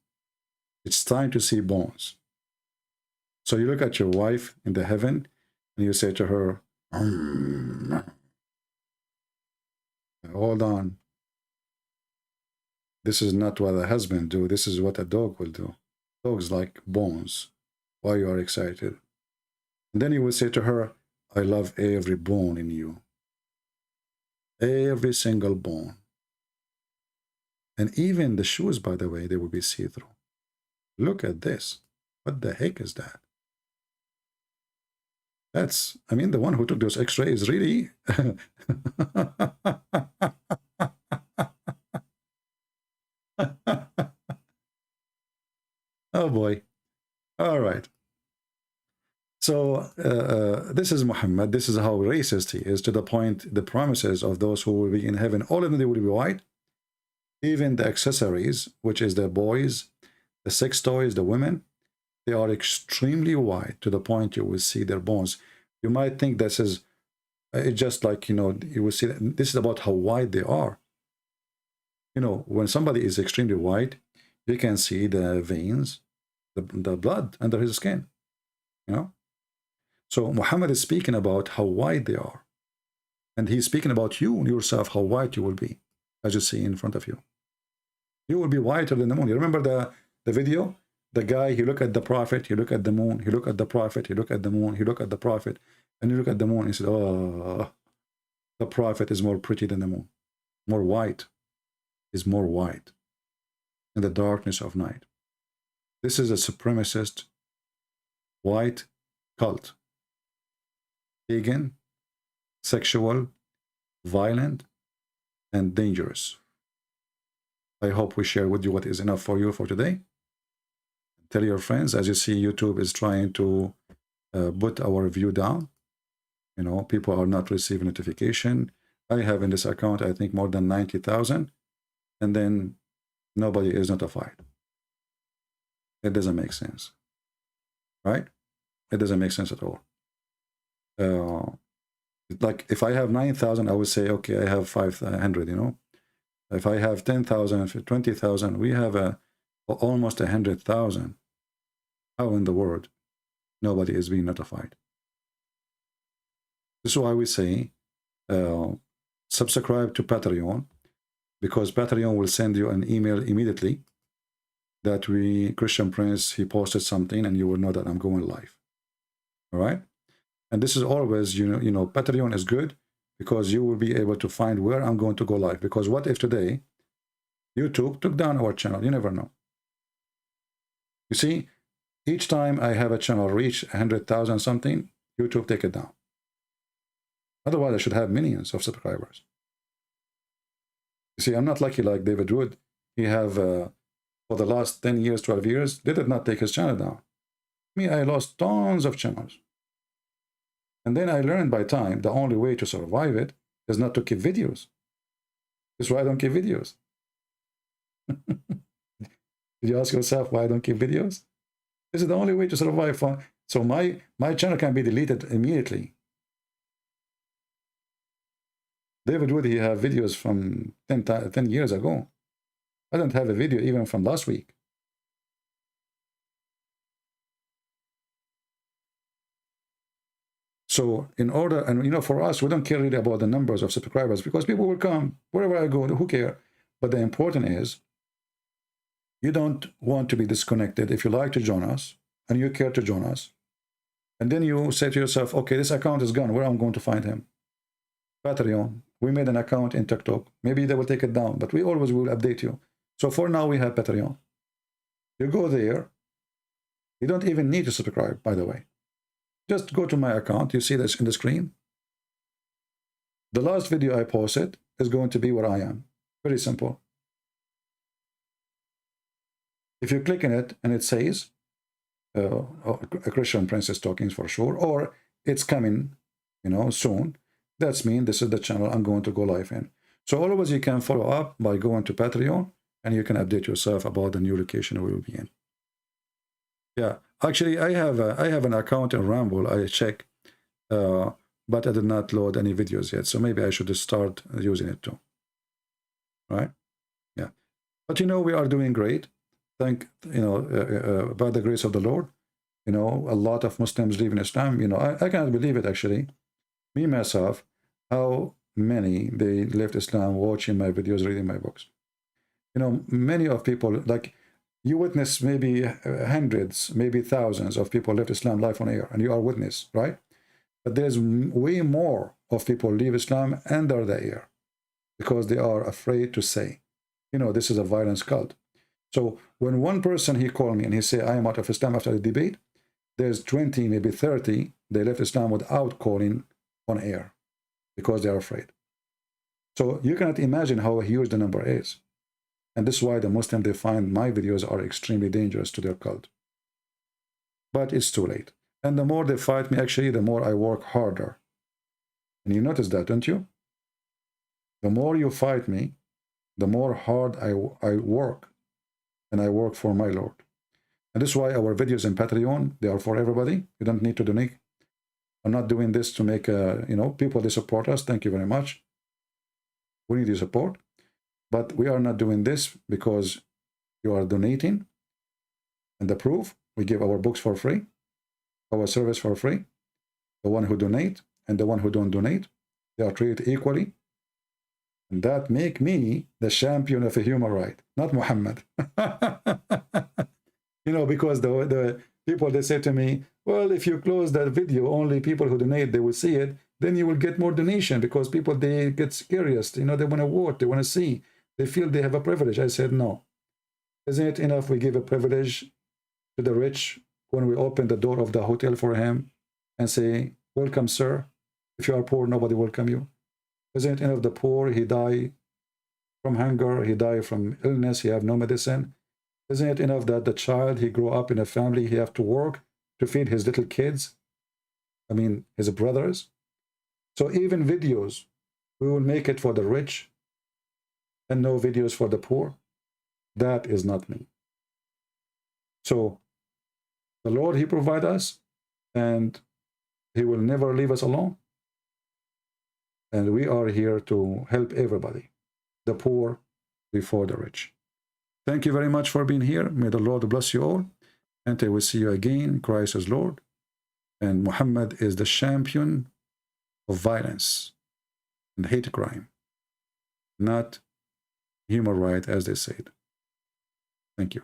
It's time to see bones. So you look at your wife in the heaven, and you say to her, hold on. This is not what a husband do. This is what a dog will do. Dogs like bones. Why you are excited? And then you will say to her, I love every bone in you. Every single bone. And even the shoes, by the way, they will be see-through. Look at this. What the heck is that? That's, I mean, the one who took those x-rays really... Oh boy. All right. So this is Muhammad. This is how racist he is, to the point the promises of those who will be in heaven, all of them, they will be white. Even the accessories, which is the boys, the sex toys, the women, they are extremely white, to the point you will see their bones. You might think this is it's just like, you know, you will see that this is about how white they are. You know, when somebody is extremely white, you can see the veins, the blood under his skin, you know. So Muhammad is speaking about how white they are. And he's speaking about you and yourself, how white you will be, as you see in front of you. You will be whiter than the moon. You remember the video? The guy, he look at the Prophet, he look at the moon, he look at the Prophet, he look at the moon, he look at the Prophet, and you look at the moon, and he said, oh, the Prophet is more pretty than the moon. More white. Is more white in the darkness of night. This is a supremacist white cult. Pagan, sexual, violent, and dangerous. I hope we share with you what is enough for you for today. Tell your friends. As you see, YouTube is trying to put our view down. You know, people are not receiving notification. I have in this account, I think, more than 90,000. And then nobody is notified. It doesn't make sense, right? It doesn't make sense at all. Like if I have 9,000, I would say, okay, I have 500, you know. If I have 10,000, 20,000, we have almost 100,000. How in the world nobody is being notified? This is why we say subscribe to Patreon, because Patreon will send you an email immediately that Christian Prince, he posted something, and you will know that I'm going live. All right? And this is always, you know, Patreon is good because you will be able to find where I'm going to go live. Because what if today YouTube took down our channel? You never know. You see, each time I have a channel reach 100,000 something, YouTube take it down. Otherwise, I should have millions of subscribers. You see, I'm not lucky like David Wood. He have, for the last 10 years, 12 years, they did not take his channel down. Me, I lost tons of channels. And then I learned by time, the only way to survive it is not to keep videos. That's why I don't keep videos. Did you ask yourself why I don't keep videos? This is the only way to survive. So my channel can be deleted immediately. David Wood, he have videos from 10 years ago. I don't have a video even from last week. So in order, and you know, for us, we don't care really about the numbers of subscribers because people will come wherever I go, who care? But the important is you don't want to be disconnected. If you like to join us and you care to join us, and then you say to yourself, okay, this account is gone. Where am I going to find him? Patreon. We made an account in TikTok. Maybe they will take it down, but we always will update you. So for now, we have Patreon. You go there. You don't even need to subscribe, by the way. Just go to my account. You see this in the screen. The last video I posted is going to be where I am. Very simple. If you click on it and it says, a Christian princess talking for sure, or it's coming, soon, that's mean this is the channel I'm going to go live in. So always you can follow up by going to Patreon, and you can update yourself about the new location we will be in. Yeah, actually, I have an account in Rumble. I check, but I did not load any videos yet. So maybe I should just start using it too. Right? Yeah. But we are doing great. By the grace of the Lord, a lot of Muslims leave in Islam. I cannot believe it actually. Me myself, how many they left Islam watching my videos, reading my books. Many of people, like you witness maybe hundreds, maybe thousands of people left Islam live on air, and you are witness, right? But there's way more of people leave Islam under the air because they are afraid to say, this is a violence cult. So when one person, he called me and he said, I am out of Islam after the debate, there's 20, maybe 30, they left Islam without calling on air because they are afraid. So you cannot imagine how huge the number is. And this is why the Muslims, they find my videos are extremely dangerous to their cult. But it's too late. And the more they fight me, actually, the more I work harder. And you notice that, don't you? The more you fight me, the more hard I work. And I work for my Lord. And this is why our videos in Patreon, they are for everybody. You don't need to donate. I'm not doing this to make, people, they support us. Thank you very much. We need your support. But we are not doing this because you are donating. And the proof, we give our books for free, our service for free. The one who donate and the one who don't donate, they are treated equally. And that make me the champion of a human right, not Muhammad. Because the people, they say to me, well, if you close that video, only people who donate, they will see it, then you will get more donation because people, they get curious. They want to watch, they want to see. They feel they have a privilege. I said, no. Isn't it enough we give a privilege to the rich when we open the door of the hotel for him and say, welcome, sir. If you are poor, nobody will welcome you. Isn't it enough the poor, he die from hunger, he die from illness, he have no medicine? Isn't it enough that the child, he grew up in a family, he have to work to feed his little kids? His brothers. So even videos, we will make it for the rich and no videos for the poor. That is not me. So the Lord, he provide us, and he will never leave us alone. And we are here to help everybody, the poor before the rich. Thank you very much for being here. May the Lord bless you all. And I will see you again. Christ is Lord. And Muhammad is the champion of violence and hate crime, not human right, as they said. Thank you.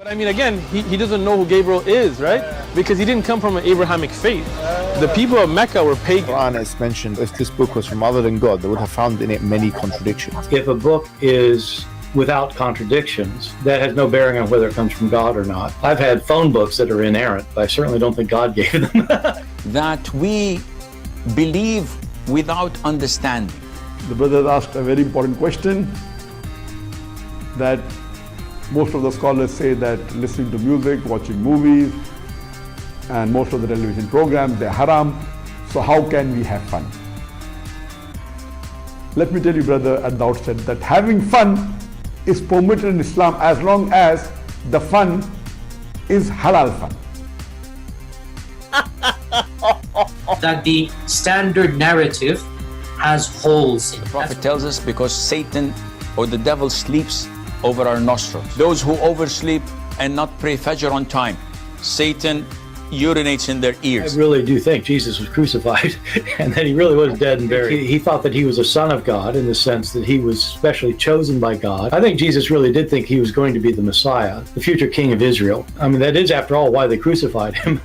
But again, he doesn't know who Gabriel is, right? Because he didn't come from an Abrahamic faith. The people of Mecca were pagan. The Quran is mentioned, if this book was from other than God, they would have found in it many contradictions. If a book is without contradictions, that has no bearing on whether it comes from God or not. I've had phone books that are inerrant, but I certainly don't think God gave them. That we believe without understanding. The brother asked a very important question, that most of the scholars say that listening to music, watching movies, and most of the television programs, they're haram. So how can we have fun? Let me tell you, brother, at the outset, that having fun is permitted in Islam as long as the fun is halal fun. That the standard narrative has holes in it. The Prophet tells us because Satan or the devil sleeps over our nostrils. Those who oversleep and not pray Fajr on time, Satan urinates in their ears. I really do think Jesus was crucified and that he really was dead and buried. He thought that he was a son of God in the sense that he was specially chosen by God. I think Jesus really did think he was going to be the Messiah, the future king of Israel. I mean, that is, after all, why they crucified him,